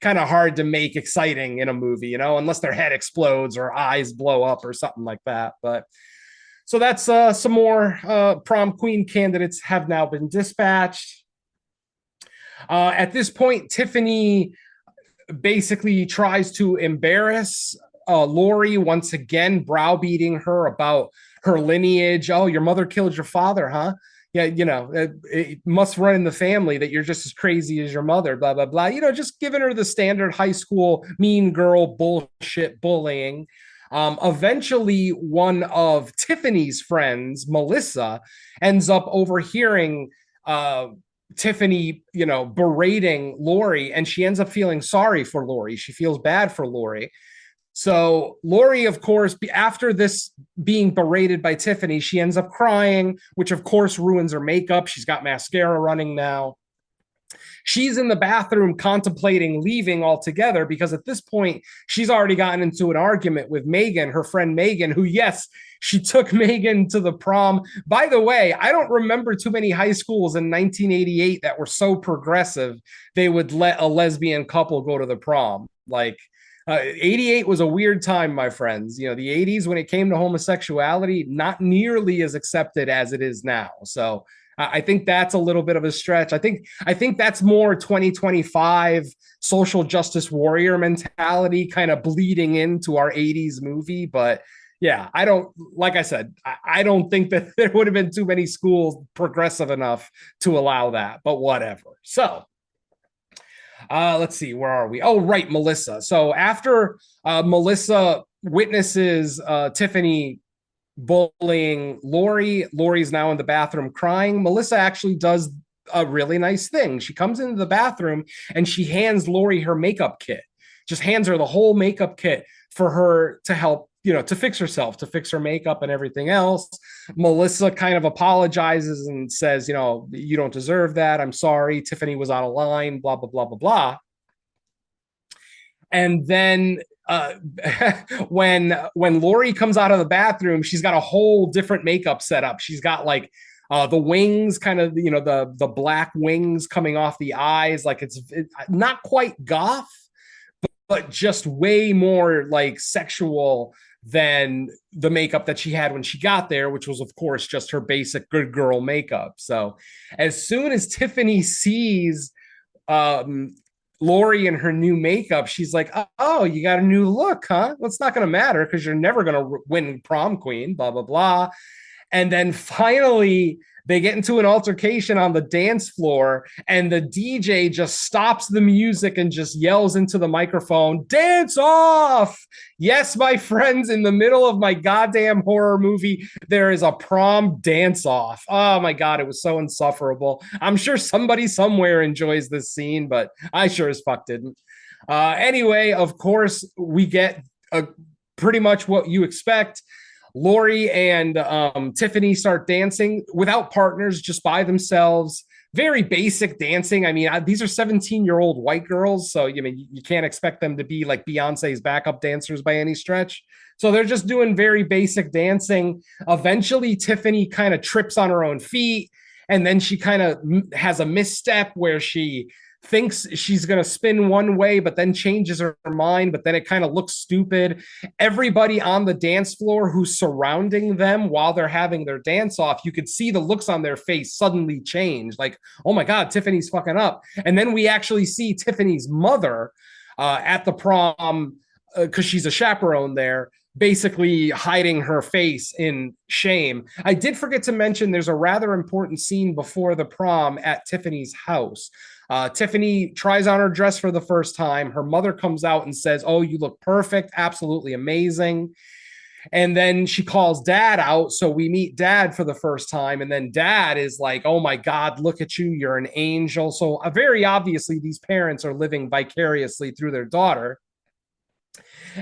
kind of hard to make exciting in a movie, you know, unless their head explodes or eyes blow up or something like that. But so that's some more prom queen candidates have now been dispatched. At this point, Tiffany basically tries to embarrass Laurie once again, browbeating her about her lineage. Oh, your mother killed your father, huh? Yeah, you know, it must run in the family that you're just as crazy as your mother, blah, blah, blah. You know, just giving her the standard high school mean girl bullshit bullying. Eventually, one of Tiffany's friends, Melissa, ends up overhearing Tiffany, you know, berating Laurie, and she ends up feeling sorry for Laurie. She feels bad for Laurie. So Laurie, of course, after this being berated by Tiffany, she ends up crying, which of course ruins her makeup. She's got mascara running now. She's in the bathroom contemplating leaving altogether because at this point, she's already gotten into an argument with Megan, her friend Megan, who, yes, she took Megan to the prom. By the way, I don't remember too many high schools in 1988 that were so progressive they would let a lesbian couple go to the prom. Like, 88 was a weird time, my friends. You know, the 80s, when it came to homosexuality, not nearly as accepted as it is now. So I think that's a little bit of a stretch. I think that's more 2025 social justice warrior mentality kind of bleeding into our 80s movie. But yeah, like I said, I don't think that there would have been too many schools progressive enough to allow that, but whatever. So let's see, where are we? Oh, right, Melissa. So after Melissa witnesses Tiffany bullying Laurie, Laurie's now in the bathroom crying. Melissa actually does a really nice thing. She comes into the bathroom and she hands Laurie her makeup kit. Just hands her the whole makeup kit for her to help, you know, to fix herself, to fix her makeup and everything else. Melissa kind of apologizes and says, you know, you don't deserve that. I'm sorry. Tiffany was out of line, blah, blah, blah, blah, blah. And then when Laurie comes out of the bathroom, she's got a whole different makeup setup. She's got like the wings, kind of, you know, the black wings coming off the eyes. Like it's not quite goth, but just way more like sexual than the makeup that she had when she got there, which was, of course, just her basic good girl makeup. So as soon as Tiffany sees Laurie in her new makeup, she's like, oh, you got a new look, huh? Well, it's not going to matter because you're never going to win prom queen, blah, blah, blah. And then finally, they get into an altercation on the dance floor, and the DJ just stops the music and just yells into the microphone, "Dance off!" Yes, my friends, in the middle of my goddamn horror movie, there is a prom dance off. Oh my God, it was so insufferable. I'm sure somebody somewhere enjoys this scene, but I sure as fuck didn't. Anyway, of course, we get pretty much what you expect. Laurie and Tiffany start dancing without partners, just by themselves. Very basic dancing. I mean, these are 17-year-old white girls, so you can't expect them to be like Beyonce's backup dancers by any stretch. So they're just doing very basic dancing. Eventually, Tiffany kind of trips on her own feet, and then she kind of has a misstep where she thinks she's going to spin one way, but then changes her mind, but then it kind of looks stupid. Everybody on the dance floor who's surrounding them while they're having their dance off, you could see the looks on their face suddenly change. Like, oh my God, Tiffany's fucking up. And then we actually see Tiffany's mother at the prom, because she's a chaperone there, basically hiding her face in shame. I did forget to mention there's a rather important scene before the prom at Tiffany's house. Tiffany tries on her dress for the first time. Her mother comes out and says, "Oh, you look perfect. Absolutely amazing." And then she calls dad out. So we meet dad for the first time. And then dad is like, oh my God, look at you. You're an angel. So very obviously, these parents are living vicariously through their daughter.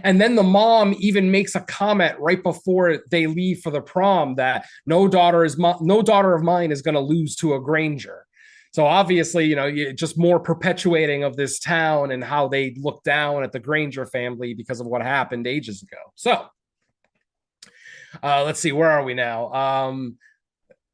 And then the mom even makes a comment right before they leave for the prom that no daughter of mine is going to lose to a Granger. So obviously, just more perpetuating of this town and how they look down at the Granger family because of what happened ages ago. So let's see, where are we now?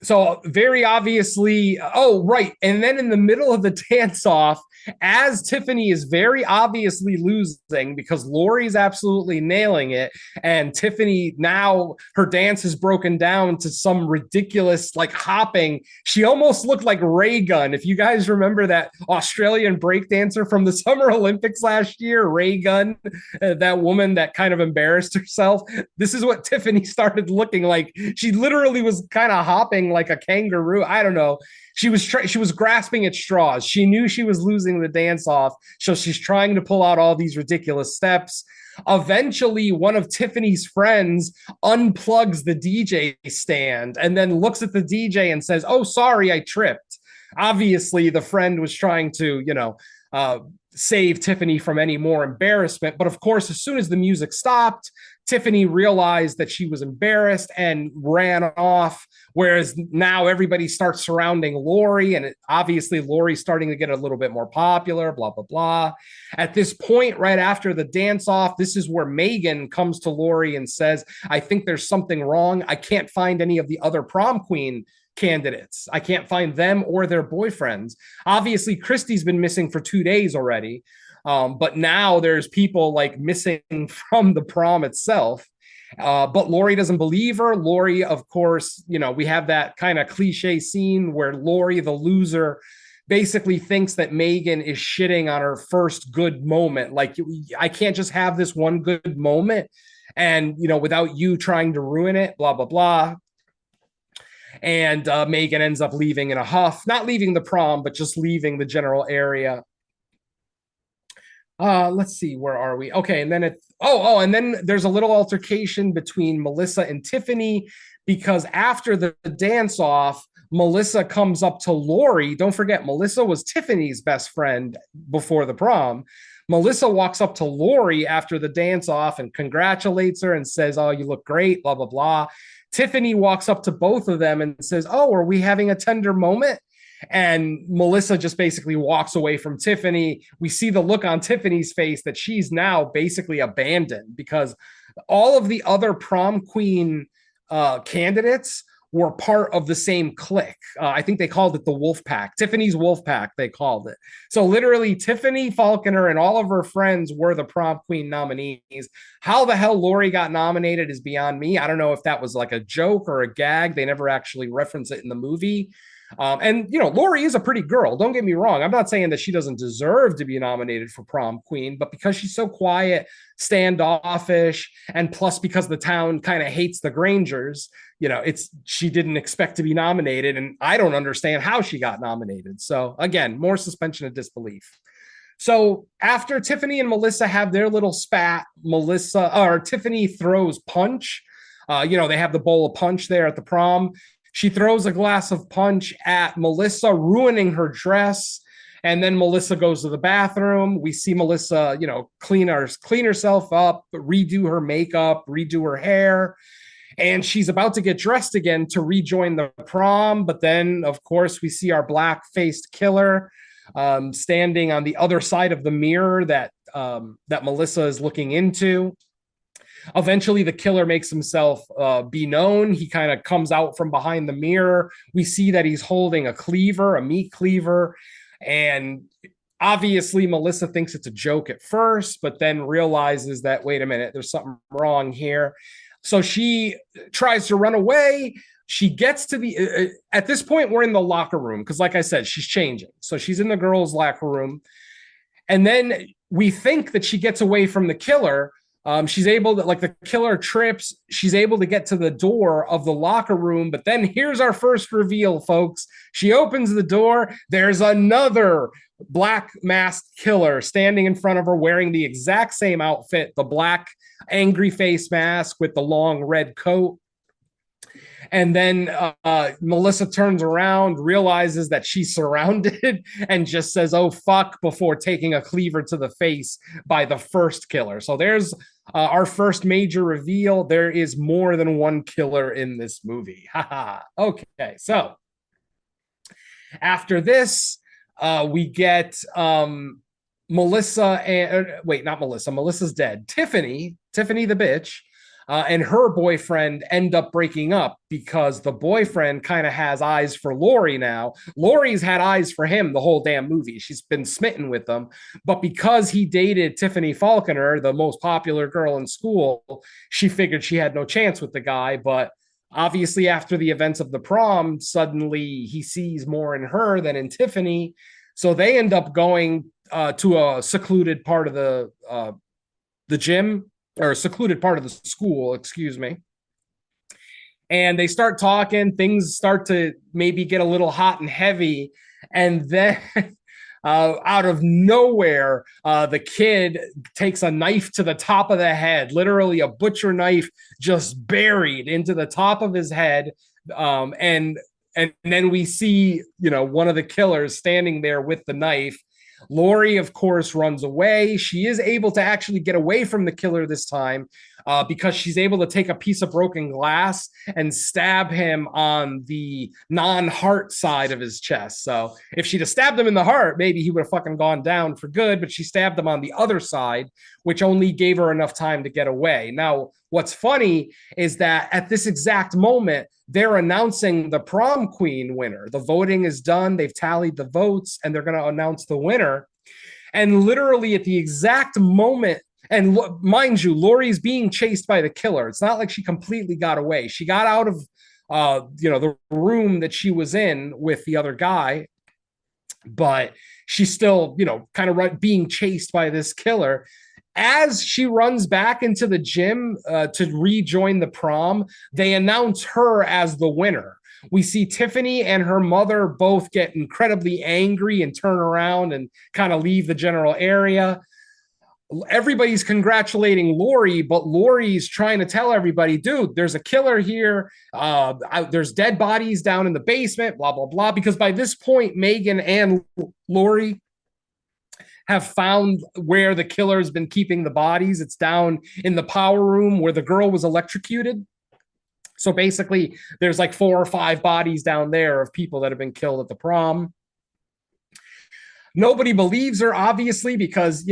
So very obviously, oh, right. And then in the middle of the dance off, as Tiffany is very obviously losing because Lori's absolutely nailing it. And Tiffany, now her dance is broken down to some ridiculous like hopping. She almost looked like Ray Gun. If you guys remember that Australian breakdancer from the Summer Olympics last year, Ray Gun, that woman that kind of embarrassed herself. This is what Tiffany started looking like. She literally was kind of hopping like a kangaroo. I don't know. She was grasping at straws. She knew she was losing the dance off, so she's trying to pull out all these ridiculous steps. Eventually, one of Tiffany's friends unplugs the DJ stand and then looks at the DJ and says, "Oh, sorry, I tripped." Obviously, the friend was trying to, save Tiffany from any more embarrassment. But of course, as soon as the music stopped, Tiffany realized that she was embarrassed and ran off. Whereas now everybody starts surrounding Lori, and obviously Lori's starting to get a little bit more popular, blah, blah, blah. At this point, right after the dance off, this is where Megan comes to Lori and says, "I think there's something wrong. I can't find any of the other prom queen candidates. I can't find them or their boyfriends." Obviously, Christy's been missing for 2 days already. But now there's people like missing from the prom itself. But Lori doesn't believe her. Lori, of course, we have that kind of cliche scene where Lori, the loser, basically thinks that Megan is shitting on her first good moment. Like, I can't just have this one good moment and, without you trying to ruin it, blah, blah, blah. And Megan ends up leaving in a huff, not leaving the prom, but just leaving the general area. Let's see, where are we? Okay, and then and then there's a little altercation between Melissa and Tiffany because after the dance off, Melissa comes up to Lori. Don't forget, Melissa was Tiffany's best friend before the prom. Melissa walks up to Lori after the dance off and congratulates her and says, "Oh, you look great, blah, blah, blah." Tiffany walks up to both of them and says, "Oh, are we having a tender moment?" And Melissa just basically walks away from Tiffany. We see the look on Tiffany's face that she's now basically abandoned because all of the other prom queen candidates were part of the same clique. I think they called it the Wolf Pack. Tiffany's Wolf Pack, they called it. So literally Tiffany Falconer and all of her friends were the prom queen nominees. How the hell Lori got nominated is beyond me. I don't know if that was like a joke or a gag. They never actually reference it in the movie. And Lori is a pretty girl. Don't get me wrong. I'm not saying that she doesn't deserve to be nominated for prom queen, but because she's so quiet, standoffish, and plus because the town kind of hates the Grangers, she didn't expect to be nominated, and I don't understand how she got nominated. So again, more suspension of disbelief. So after Tiffany and Melissa have their little spat, Tiffany throws punch. They have the bowl of punch there at the prom. She throws a glass of punch at Melissa, ruining her dress. And then Melissa goes to the bathroom. We see Melissa, clean herself up, redo her makeup, redo her hair. And she's about to get dressed again to rejoin the prom. But then, of course, we see our black-faced killer standing on the other side of the mirror that Melissa is looking into. Eventually, the killer makes himself be known. He kind of comes out from behind the mirror. We see that he's holding a meat cleaver. And obviously, Melissa thinks it's a joke at first, but then realizes that, wait a minute, there's something wrong here. So she tries to run away. She gets to at this point, we're in the locker room because, like I said, she's changing. So she's in the girls' locker room. And then we think that she gets away from the killer. She's able to, like, the killer trips. She's able to get to the door of the locker room. But then here's our first reveal, folks. She opens the door. There's another black masked killer standing in front of her wearing the exact same outfit, the black angry face mask with the long red coat. And then Melissa turns around, realizes that she's surrounded, and just says, "Oh, fuck," before taking a cleaver to the face by the first killer. So there's our first major reveal. There is more than one killer in this movie. Haha. Okay, so after this, we get Melissa and wait, not Melissa. Melissa's dead. Tiffany the bitch, and her boyfriend end up breaking up because the boyfriend kind of has eyes for Lori now. Lori's had eyes for him the whole damn movie. She's been smitten with him. But because he dated Tiffany Falconer, the most popular girl in school, she figured she had no chance with the guy. But obviously, after the events of the prom, suddenly he sees more in her than in Tiffany. So they end up going to a secluded part of the gym, or a secluded part of the school, excuse me. And they start talking. Things start to maybe get a little hot and heavy. And then out of nowhere, the kid takes a knife to the top of the head, literally a butcher knife just buried into the top of his head. And then we see, one of the killers standing there with the knife. Lori, of course, runs away. She is able to actually get away from the killer this time because she's able to take a piece of broken glass and stab him on the non-heart side of his chest. So if she'd have stabbed him in the heart, maybe he would have fucking gone down for good, but she stabbed him on the other side, which only gave her enough time to get away. Now, what's funny is that at this exact moment, they're announcing the prom queen winner. The voting is done. They've tallied the votes, and they're going to announce the winner. And literally at the exact moment, and mind you, Lori's being chased by the killer. It's not like she completely got away. She got out of, the room that she was in with the other guy, but she's still, kind of being chased by this killer. As she runs back into the gym to rejoin the prom, they announce her as the winner. We see Tiffany and her mother both get incredibly angry and turn around and kind of leave the general area. Everybody's congratulating Lori, but Lori's trying to tell everybody, dude, there's a killer here. There's dead bodies down in the basement, blah, blah, blah. Because by this point, Megan and Lori have found where the killer's been keeping the bodies. It's down in the power room where the girl was electrocuted. So basically, there's like 4 or 5 bodies down there of people that have been killed at the prom. Nobody believes her, obviously, because,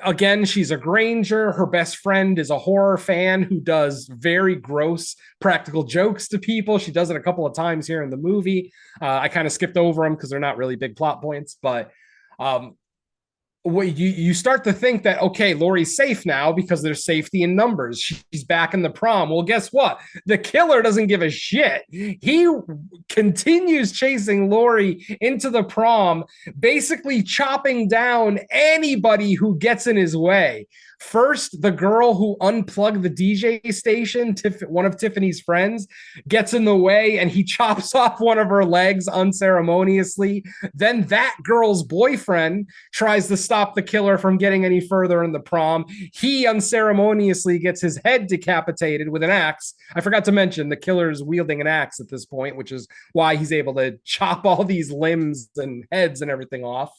again, she's a Granger. Her best friend is a horror fan who does very gross practical jokes to people. She does it a couple of times here in the movie. I kind of skipped over them because they're not really big plot points, but you start to think that, okay, Lori's safe now because there's safety in numbers. She's back in the prom. Well, guess what? The killer doesn't give a shit. He continues chasing Lori into the prom, basically chopping down anybody who gets in his way. First, the girl who unplugged the DJ station, one of Tiffany's friends, gets in the way and he chops off one of her legs unceremoniously. Then that girl's boyfriend tries to stop the killer from getting any further in the prom. He unceremoniously gets his head decapitated with an axe. I forgot to mention the killer's wielding an axe at this point, which is why he's able to chop all these limbs and heads and everything off.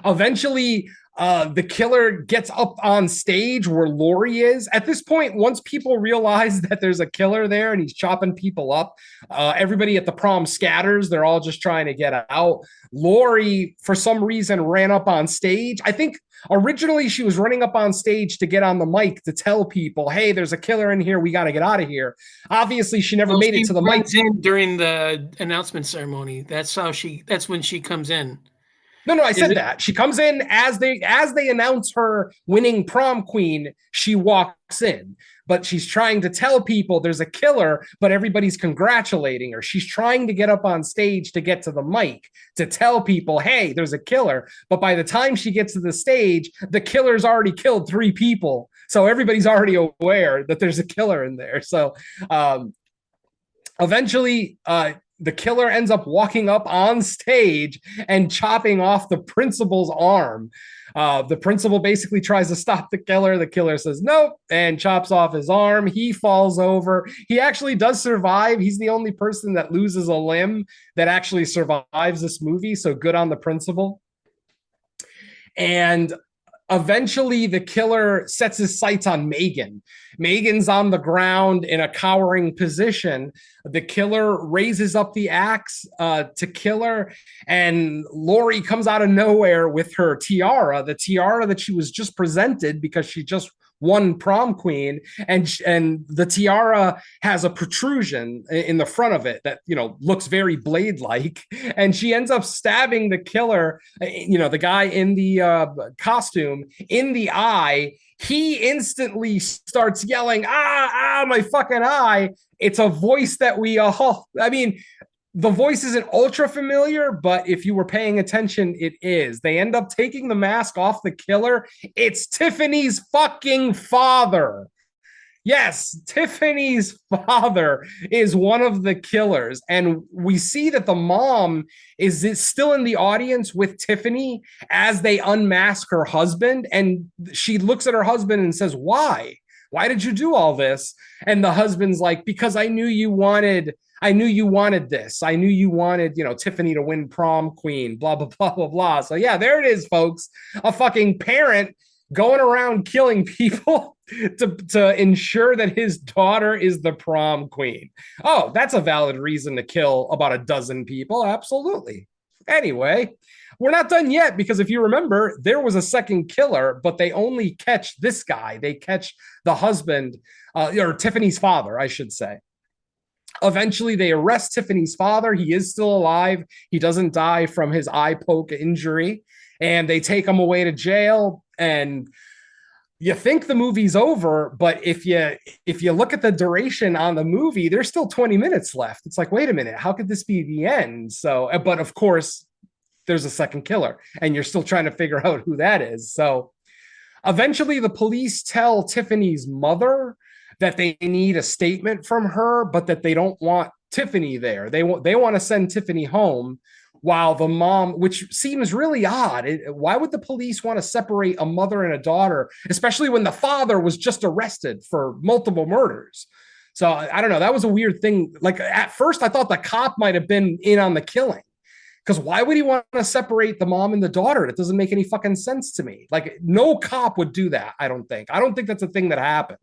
Eventually, the killer gets up on stage where Lori is. At this point, once people realize that there's a killer there and he's chopping people up, everybody at the prom scatters. They're all just trying to get out. Lori, for some reason, ran up on stage. I think originally she was running up on stage to get on the mic to tell people, hey, there's a killer in here. We got to get out of here. Obviously, she never made it to the mic. During the announcement ceremony. That's when she comes in. No, I said that. She comes in as they announce her winning prom queen, she walks in. but she's trying to tell people there's a killer, but everybody's congratulating her. She's trying to get up on stage to get to the mic to tell people, hey, there's a killer. But by the time she gets to the stage, the killer's already killed 3 people. So everybody's already aware that there's a killer in there. So eventually, the killer ends up walking up on stage and chopping off the principal's arm. The principal basically tries to stop the killer. The killer says nope and chops off his arm. He falls over. He actually does survive. He's the only person that loses a limb that actually survives this movie. So good on the principal. And eventually the killer sets his sights on Megan. Megan's on the ground in a cowering position. The killer raises up the axe to kill her, and Laurie comes out of nowhere with her tiara, the tiara that she was just presented because she just won prom queen, and the tiara has a protrusion in the front of it that, you know, looks very blade-like, and she ends up stabbing the killer, you know, the guy in the costume, in the eye. He instantly starts yelling, my fucking eye. It's a voice that I mean, the voice isn't ultra familiar, but if you were paying attention, it is. They end up taking the mask off the killer. It's Tiffany's fucking father. Yes, Tiffany's father is one of the killers. And we see that the mom is still in the audience with Tiffany as they unmask her husband. And she looks at her husband and says, why? Why did you do all this? And the husband's like, because I knew you wanted this. I knew you wanted, you know, Tiffany to win prom queen, blah, blah, blah, blah, blah. So yeah, there it is, folks. A fucking parent going around killing people to ensure that his daughter is the prom queen. Oh, that's a valid reason to kill about a dozen people. Absolutely. Anyway, we're not done yet, because if you remember, there was a second killer, but they only catch this guy. They catch the husband, or Tiffany's father, I should say. Eventually, they arrest Tiffany's father. He is still alive. He doesn't die from his eye poke injury. And they take him away to jail. And you think the movie's over, but if you look at the duration on the movie, there's still 20 minutes left. It's like, wait a minute, how could this be the end? So, but of course, there's a second killer, and you're still trying to figure out who that is. So eventually the police tell Tiffany's mother that they need a statement from her, but that they don't want Tiffany there. They want to send Tiffany home, while the mom, which seems really odd. Why would the police want to separate a mother and a daughter, especially when the father was just arrested for multiple murders? So I don't know. That was a weird thing. Like, at first I thought the cop might have been in on the killing, because why would he want to separate the mom and the daughter? It doesn't make any fucking sense to me. Like, no cop would do that. I don't think that's a thing that happens.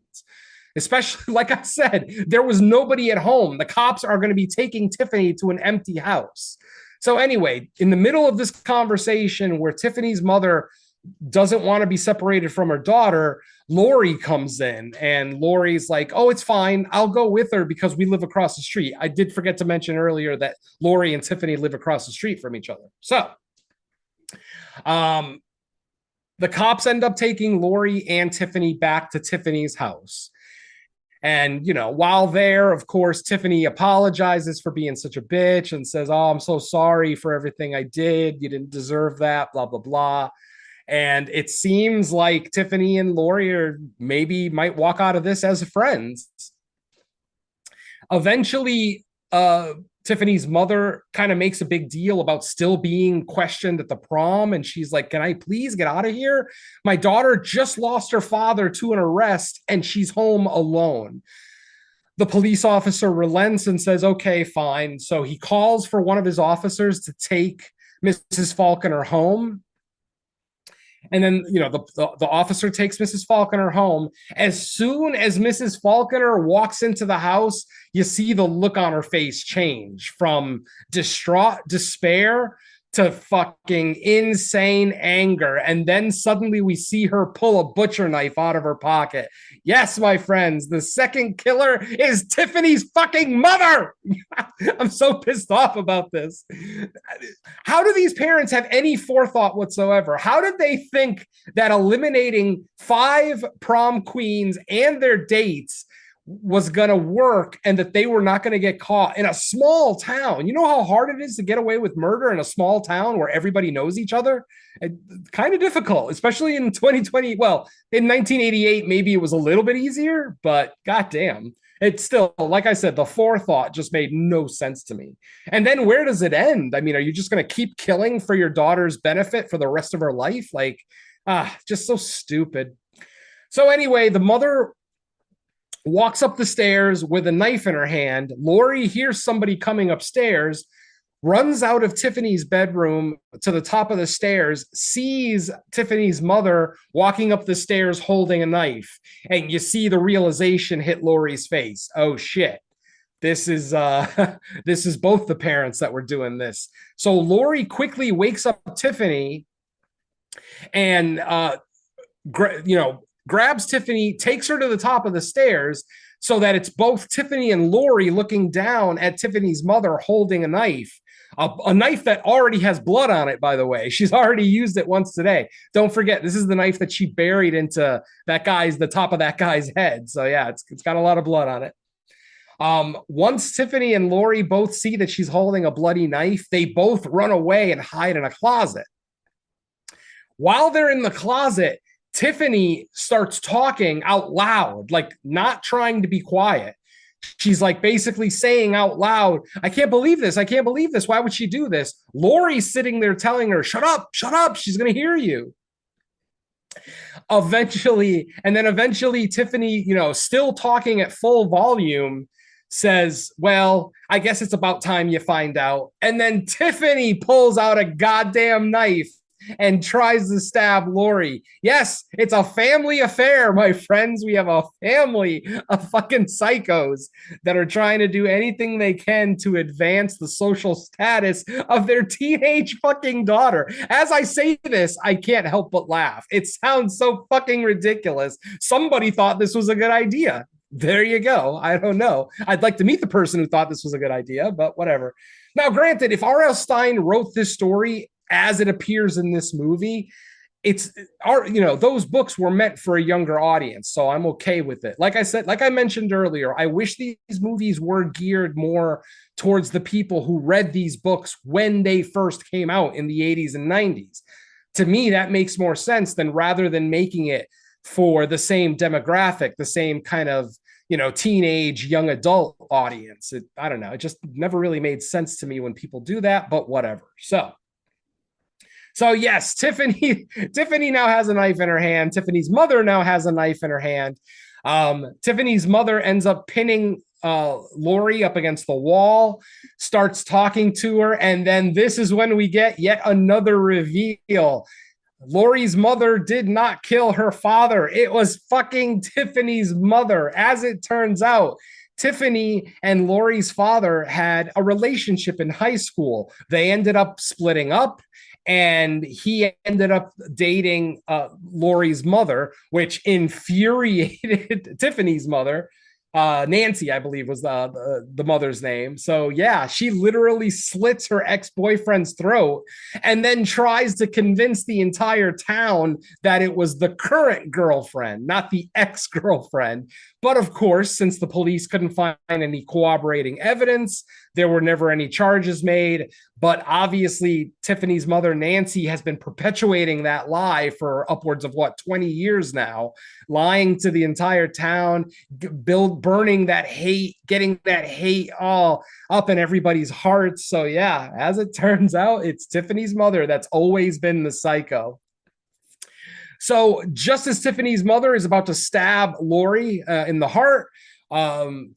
Especially, like I said, there was nobody at home. The cops are going to be taking Tiffany to an empty house. So anyway, in the middle of this conversation where Tiffany's mother doesn't want to be separated from her daughter, Laurie comes in, and Laurie's like, oh, it's fine. I'll go with her because we live across the street. I did forget to mention earlier that Laurie and Tiffany live across the street from each other. So the cops end up taking Laurie and Tiffany back to Tiffany's house. And, you know, while there, of course, Tiffany apologizes for being such a bitch and says, oh, I'm so sorry for everything I did. You didn't deserve that, blah, blah, blah. And it seems like Tiffany and Laurie might walk out of this as friends. Eventually, Tiffany's mother kind of makes a big deal about still being questioned at the prom. And she's like, can I please get out of here? My daughter just lost her father to an arrest, and she's home alone. The police officer relents and says, okay, fine. So he calls for one of his officers to take Mrs. Falconer home. And then, you know, the officer takes Mrs. Falconer home. As soon as Mrs. Falconer walks into the house, you see the look on her face change from distraught despair to fucking insane anger. And then suddenly we see her pull a butcher knife out of her pocket. Yes, my friends, the second killer is Tiffany's fucking mother. I'm so pissed off about this. How do these parents have any forethought whatsoever? How did they think that eliminating 5 prom queens and their dates was going to work and that they were not going to get caught in a small town? You know how hard it is to get away with murder in a small town where everybody knows each other? Kind of difficult, especially in 2020. Well, in 1988, maybe it was a little bit easier, but goddamn, it's still, like I said, the forethought just made no sense to me. And then where does it end? I mean, are you just going to keep killing for your daughter's benefit for the rest of her life? Like, just so stupid. So anyway, the mother walks up the stairs with a knife in her hand. Laurie hears somebody coming upstairs, runs out of Tiffany's bedroom to the top of the stairs, sees Tiffany's mother walking up the stairs holding a knife. And you see the realization hit Laurie's face. Oh shit. This is this is both the parents that were doing this. So Laurie quickly wakes up Tiffany and grabs Tiffany, takes her to the top of the stairs so that it's both Tiffany and Laurie looking down at Tiffany's mother holding a knife. A knife that already has blood on it, by the way. She's already used it once today. Don't forget, this is the knife that she buried into the top of that guy's head. So yeah, it's got a lot of blood on it. Once Tiffany and Laurie both see that she's holding a bloody knife, they both run away and hide in a closet. While they're in the closet, Tiffany starts talking out loud, like not trying to be quiet. She's like basically saying out loud, I can't believe this. I can't believe this. Why would she do this? Laurie's sitting there telling her, shut up, shut up. She's going to hear you. Eventually Tiffany, still talking at full volume, says, well, I guess it's about time you find out. And then Tiffany pulls out a goddamn knife and tries to stab Laurie. Yes, it's a family affair, my friends. We have a family of fucking psychos that are trying to do anything they can to advance the social status of their teenage fucking daughter. As I say this, I can't help but laugh. It sounds so fucking ridiculous. Somebody thought this was a good idea. There you go. I don't know. I'd like to meet the person who thought this was a good idea, but whatever. Now, granted, if R.L. Stine wrote this story as it appears in this movie, those books were meant for a younger audience, so I'm okay with it. Like I mentioned earlier, I wish these movies were geared more towards the people who read these books when they first came out in the 80s and 90s. To me, that makes more sense than rather than making it for the same demographic, the same kind of teenage young adult audience. I don't know. It just never really made sense to me when people do that, but whatever. So yes, Tiffany now has a knife in her hand. Tiffany's mother now has a knife in her hand. Tiffany's mother ends up pinning Laurie up against the wall, starts talking to her, and then this is when we get yet another reveal. Laurie's mother did not kill her father. It was fucking Tiffany's mother. As it turns out, Tiffany and Laurie's father had a relationship in high school. They ended up splitting up, and he ended up dating Laurie's mother, which infuriated Tiffany's mother. Nancy, I believe, was the mother's name. So yeah, she literally slits her ex-boyfriend's throat and then tries to convince the entire town that it was the current girlfriend, not the ex-girlfriend. But of course, since the police couldn't find any corroborating evidence, there were never any charges made. But obviously, Tiffany's mother, Nancy, has been perpetuating that lie for upwards of 20 years now, lying to the entire town, burning that hate, getting that hate all up in everybody's hearts. So yeah, as it turns out, it's Tiffany's mother that's always been the psycho. So just as Tiffany's mother is about to stab Laurie in the heart,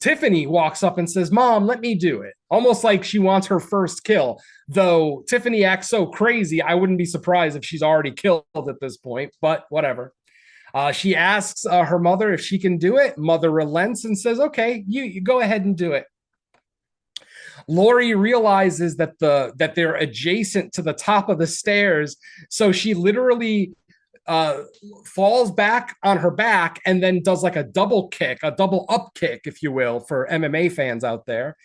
Tiffany walks up and says, "Mom, let me do it." Almost like she wants her first kill. Though Tiffany acts so crazy, I wouldn't be surprised if she's already killed at this point, but whatever. She asks her mother if she can do it. Mother relents and says, "Okay, you go ahead and do it." Laurie realizes that they're adjacent to the top of the stairs, so she literally falls back on her back and then does like a double kick, a double up kick, if you will, for MMA fans out there,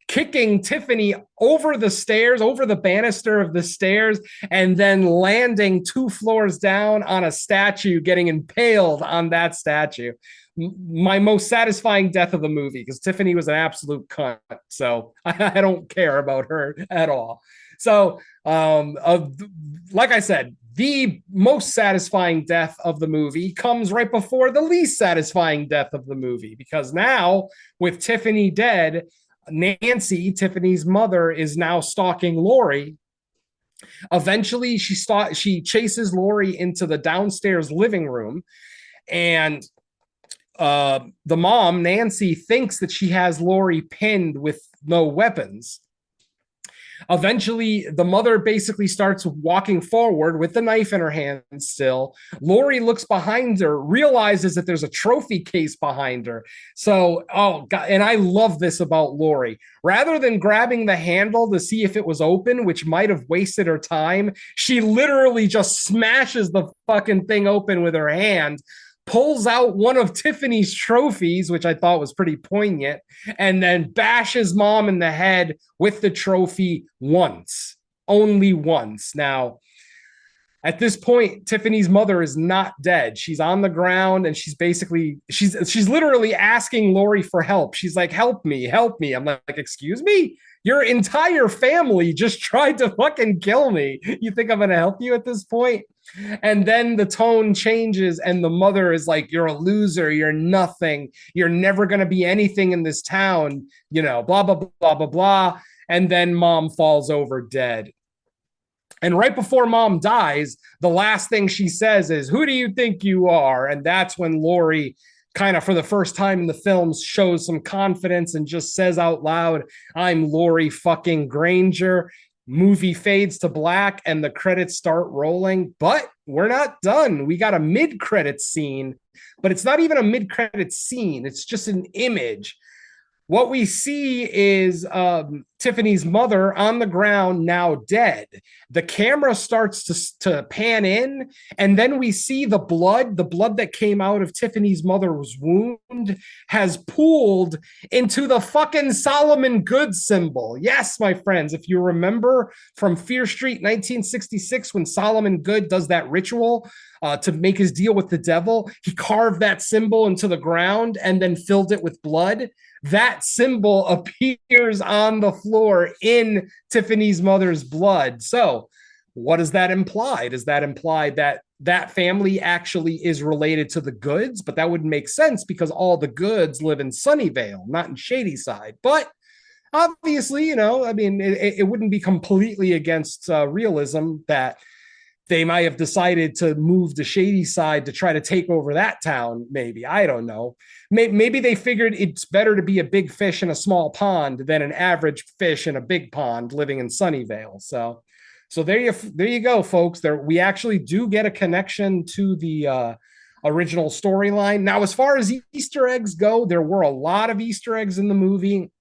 kicking Tiffany over the stairs, over the banister of the stairs, and then landing 2 floors down on a statue, getting impaled on that statue. My most satisfying death of the movie, because Tiffany was an absolute cunt. So I don't care about her at all. So, like I said, the most satisfying death of the movie comes right before the least satisfying death of the movie, because now with Tiffany dead, Nancy, Tiffany's mother, is now stalking Laurie. Eventually, she chases Laurie into the downstairs living room, and the mom, Nancy, thinks that she has Laurie pinned with no weapons. Eventually, the mother basically starts walking forward with the knife in her hand still. Laurie looks behind her, realizes that there's a trophy case behind her. So, oh God, and I love this about Laurie. Rather than grabbing the handle to see if it was open, which might have wasted her time, she literally just smashes the fucking thing open with her hand, pulls out one of Tiffany's trophies, which I thought was pretty poignant, and then bashes mom in the head with the trophy once, only once. Now, at this point, Tiffany's mother is not dead. She's on the ground, and she's literally asking Laurie for help. She's like, help me, help me. I'm like, excuse me? Your entire family just tried to fucking kill me. You think I'm going to help you at this point? And then the tone changes, and the mother is like, you're a loser. You're nothing. You're never going to be anything in this town, you know, blah, blah, blah, blah, blah. And then mom falls over dead. And right before mom dies, the last thing she says is, who do you think you are? And that's when Laurie kind of, for the first time in the films, shows some confidence and just says out loud, I'm Laurie fucking Granger. Movie fades to black and the credits start rolling, but we're not done. We got a mid-credit scene, but it's not even a mid-credit scene. It's just an image. What we see is Tiffany's mother on the ground, now dead. The camera starts to pan in, and then we see the blood that came out of Tiffany's mother's wound has pooled into the fucking Solomon Good symbol. Yes, my friends, if you remember from Fear Street 1966, when Solomon Good does that ritual to make his deal with the devil, he carved that symbol into the ground and then filled it with blood. That symbol appears on the floor in Tiffany's mother's blood. So what does that imply? Does that imply that that family actually is related to the Goods? But that wouldn't make sense because all the Goods live in Sunnyvale, not in Shadyside. But obviously, you know, I mean, it wouldn't be completely against realism that they might have decided to move to Shadyside to try to take over that town. Maybe, I don't know. Maybe they figured it's better to be a big fish in a small pond than an average fish in a big pond living in Sunnyvale. So there you go, folks. We actually do get a connection to the original storyline. Now, as far as Easter eggs go, there were a lot of Easter eggs in the movie.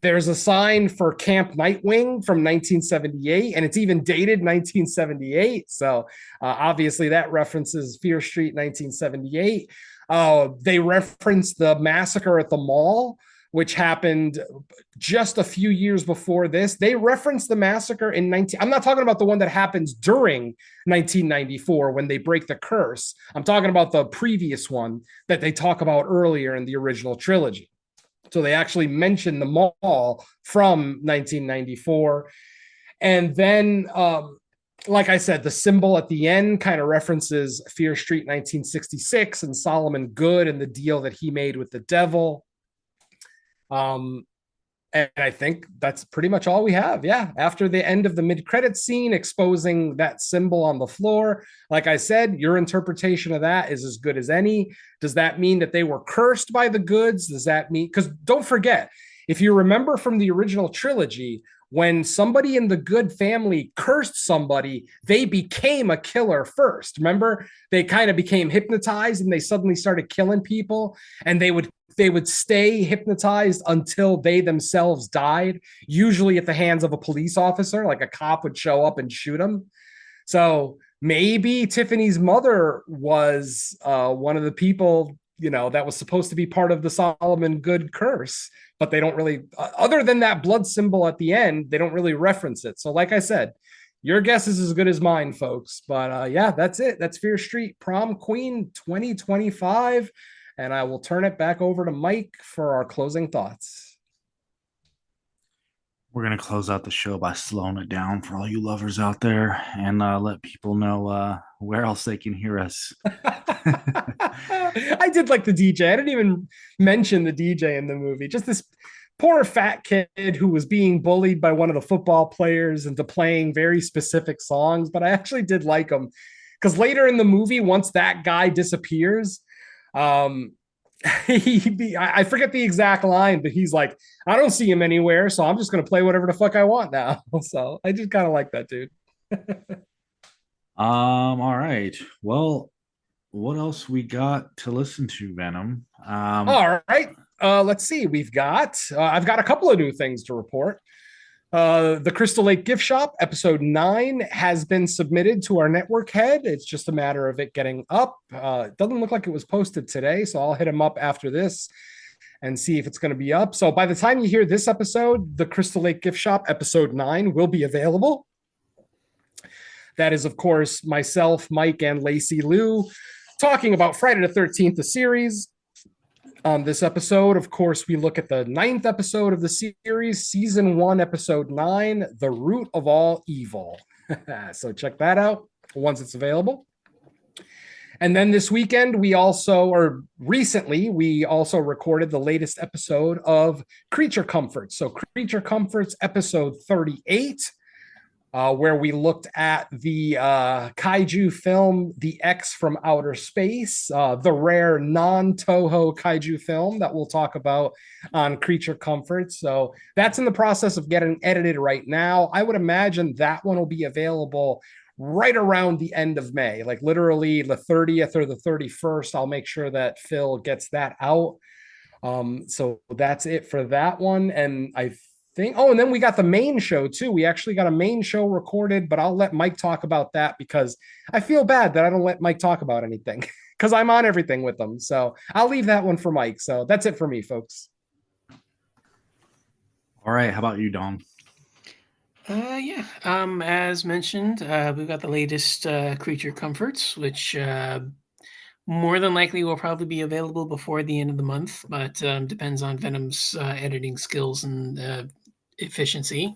There's a sign for Camp Nightwing from 1978, and it's even dated 1978. So obviously that references Fear Street 1978. They reference the massacre at the mall, which happened just a few years before this. They reference the massacre in I'm not talking about the one that happens during 1994 when they break the curse. I'm talking about the previous one that they talk about earlier in the original trilogy. So they actually mention the mall from 1994. And then, like I said, the symbol at the end kind of references Fear Street 1966 and Solomon Good and the deal that he made with the devil. And I think that's pretty much all we have. Yeah. After the end of the mid-credit scene exposing that symbol on the floor, like I said, your interpretation of that is as good as any. Does that mean that they were cursed by the Goods? Does that mean, because don't forget, if you remember from the original trilogy, when somebody in the Good family cursed somebody, they became a killer first. Remember, they kind of became hypnotized and they suddenly started killing people, and they would they would stay hypnotized until they themselves died, usually at the hands of a police officer. Like a cop would show up and shoot them. So maybe Tiffany's mother was one of the people, that was supposed to be part of the Solomon Good curse, but they don't really, other than that blood symbol at the end, they don't really reference it. So like I said, your guess is as good as mine, folks. But yeah, that's it. That's Fear Street Prom Queen 2025. And I will turn it back over to Mike for our closing thoughts. We're going to close out the show by slowing it down for all you lovers out there and let people know where else they can hear us. I did like the DJ. I didn't even mention the DJ in the movie. Just this poor fat kid who was being bullied by one of the football players into playing very specific songs. But I actually did like him because later in the movie, once that guy disappears, I forget the exact line, but he's like, I don't see him anywhere, so I'm just gonna play whatever the fuck I want now. So I just kind of like that dude. All right. Well, what else we got to listen to, Venom? All right. Let's see. I've got a couple of new things to report. The Crystal Lake Gift Shop, episode 9, has been submitted to our network head. It's just a matter of it getting up. It doesn't look like it was posted today, so I'll hit him up after this and see if it's going to be up. So by the time you hear this episode, the Crystal Lake Gift Shop, episode 9, will be available. That is, of course, myself, Mike, and Lacey Lou talking about Friday the 13th, the series. On this episode, of course, we look at the 9th episode of the series, season 1, episode 9, The Root of All Evil. So check that out once it's available. And then this weekend, recently, we also recorded the latest episode of Creature Comforts. So Creature Comforts, episode 38. Where we looked at the kaiju film, The X from Outer Space, the rare non-Toho kaiju film that we'll talk about on Creature Comforts. So that's in the process of getting edited right now. I would imagine that one will be available right around the end of May, like literally the 30th or the 31st. I'll make sure that Phil gets that out. So that's it for that one. And and then we got the main show too. We actually got a main show recorded, but I'll let Mike talk about that because I feel bad that I don't let Mike talk about anything because I'm on everything with them. So I'll leave that one for Mike. So that's it for me, folks. All right. How about you, Dom? Yeah. As mentioned, we've got the latest Creature Comforts, which more than likely will probably be available before the end of the month, but depends on Venom's editing skills and efficiency.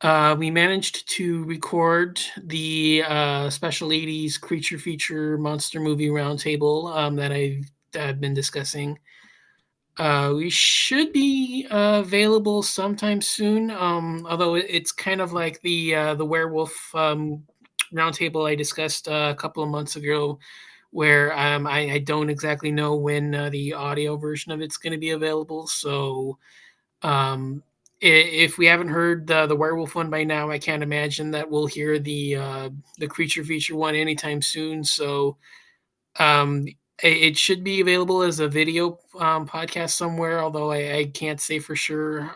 We managed to record the Special 80s Creature Feature Monster Movie Roundtable that I've been discussing. We should be available sometime soon, although it's kind of like the werewolf roundtable I discussed a couple of months ago, where I don't exactly know when the audio version of it's going to be available. So if we haven't heard the werewolf one by now, I can't imagine that we'll hear the Creature Feature one anytime soon. So it should be available as a video podcast somewhere, although I can't say for sure.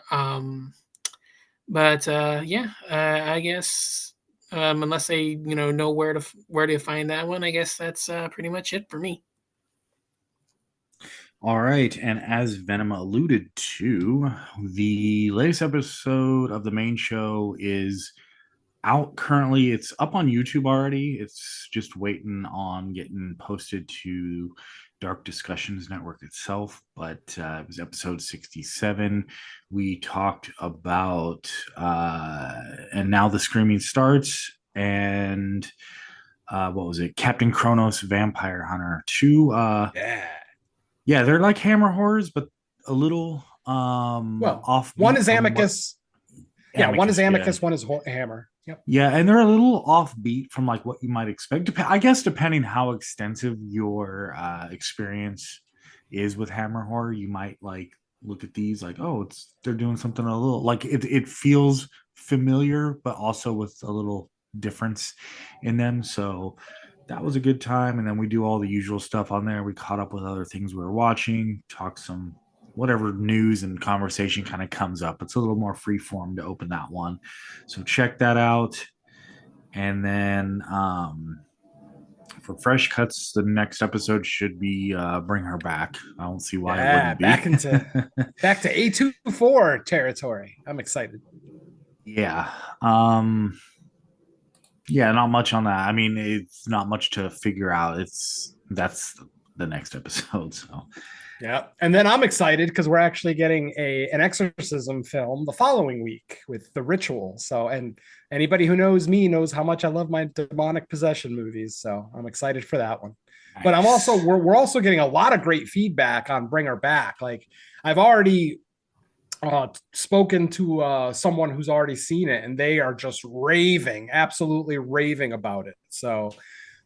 But I guess unless I know where to find that one, I guess that's pretty much it for me. All right. And as Venom alluded to, the latest episode of the main show is out currently. It's up on YouTube already. It's just waiting on getting posted to Dark Discussions Network itself. But it was episode 67. We talked about And Now the Screaming Starts and what was it? Captain Kronos Vampire Hunter 2. Yeah, they're like Hammer horrors, but a little off. One is Amicus. One is Amicus, yeah. One is Hammer. Yep. Yeah, and they're a little offbeat from like what you might expect. I guess depending how extensive your experience is with Hammer horror, you might like look at these like, oh, they're doing something a little like it feels familiar, but also with a little difference in them. So that was a good time. And then we do all the usual stuff on there. We caught up with other things we were watching, talk some whatever news and conversation kind of comes up. It's a little more free form to open that one. So check that out. And then for Fresh Cuts, the next episode should be Bring Her Back. I don't see why it wouldn't be. back to A24 territory. I'm excited. Yeah. Yeah, not much on that. I mean, it's not much to figure out. That's the next episode. So yeah. And then I'm excited because we're actually getting an exorcism film the following week with The Ritual. So, and anybody who knows me knows how much I love my demonic possession movies. So I'm excited for that one. Nice. But I'm also, we're also getting a lot of great feedback on Bring Her Back. Like I've already spoken to someone who's already seen it, and they are just absolutely raving about it. So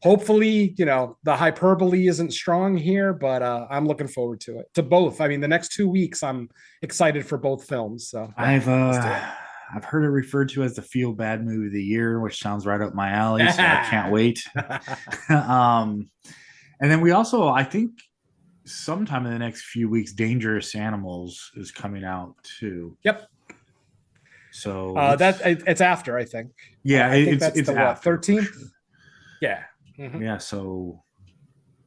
hopefully, the hyperbole isn't strong here, but I'm looking forward to both. I mean, the next 2 weeks, I'm excited for both films. So I've heard it referred to as the feel bad movie of the year, which sounds right up my alley. So I can't wait. And then we also, I think, sometime in the next few weeks, Dangerous Animals is coming out too. Yep. So it's after, I think. Yeah, I think that's it's the after, 13th. sure. Yeah. Mm-hmm. Yeah. So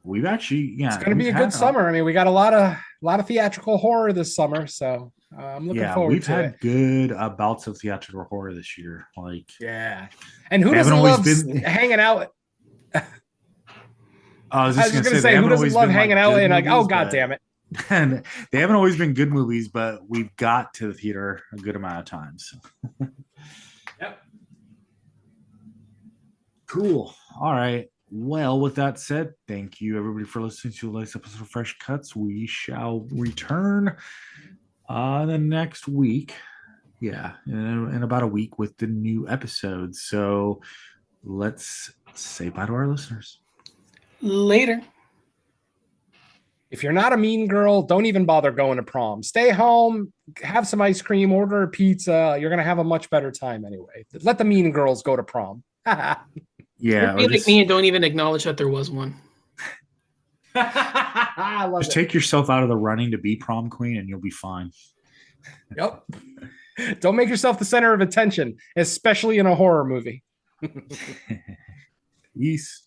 we've actually, it's going to be a good summer. I mean, we got a lot of theatrical horror this summer, so I'm looking forward to it. We've had good bouts of theatrical horror this year. And who doesn't love hanging out? I was just going to say, who doesn't love hanging out and like, oh, God damn it. And they haven't always been good movies, but we've got to the theater a good amount of times. Yep. Cool. All right. Well, with that said, thank you everybody for listening to the latest episode of Fresh Cuts. We shall return the next week. Yeah, in about a week with the new episode. So let's say bye to our listeners. Later. If you're not a mean girl, don't even bother going to prom. Stay home, have some ice cream, order a pizza. You're going to have a much better time anyway. Let the mean girls go to prom. Yeah. Be like me and don't even acknowledge that there was one. I love just take yourself out of the running to be prom queen and you'll be fine. Yep. Don't make yourself the center of attention, especially in a horror movie. Peace.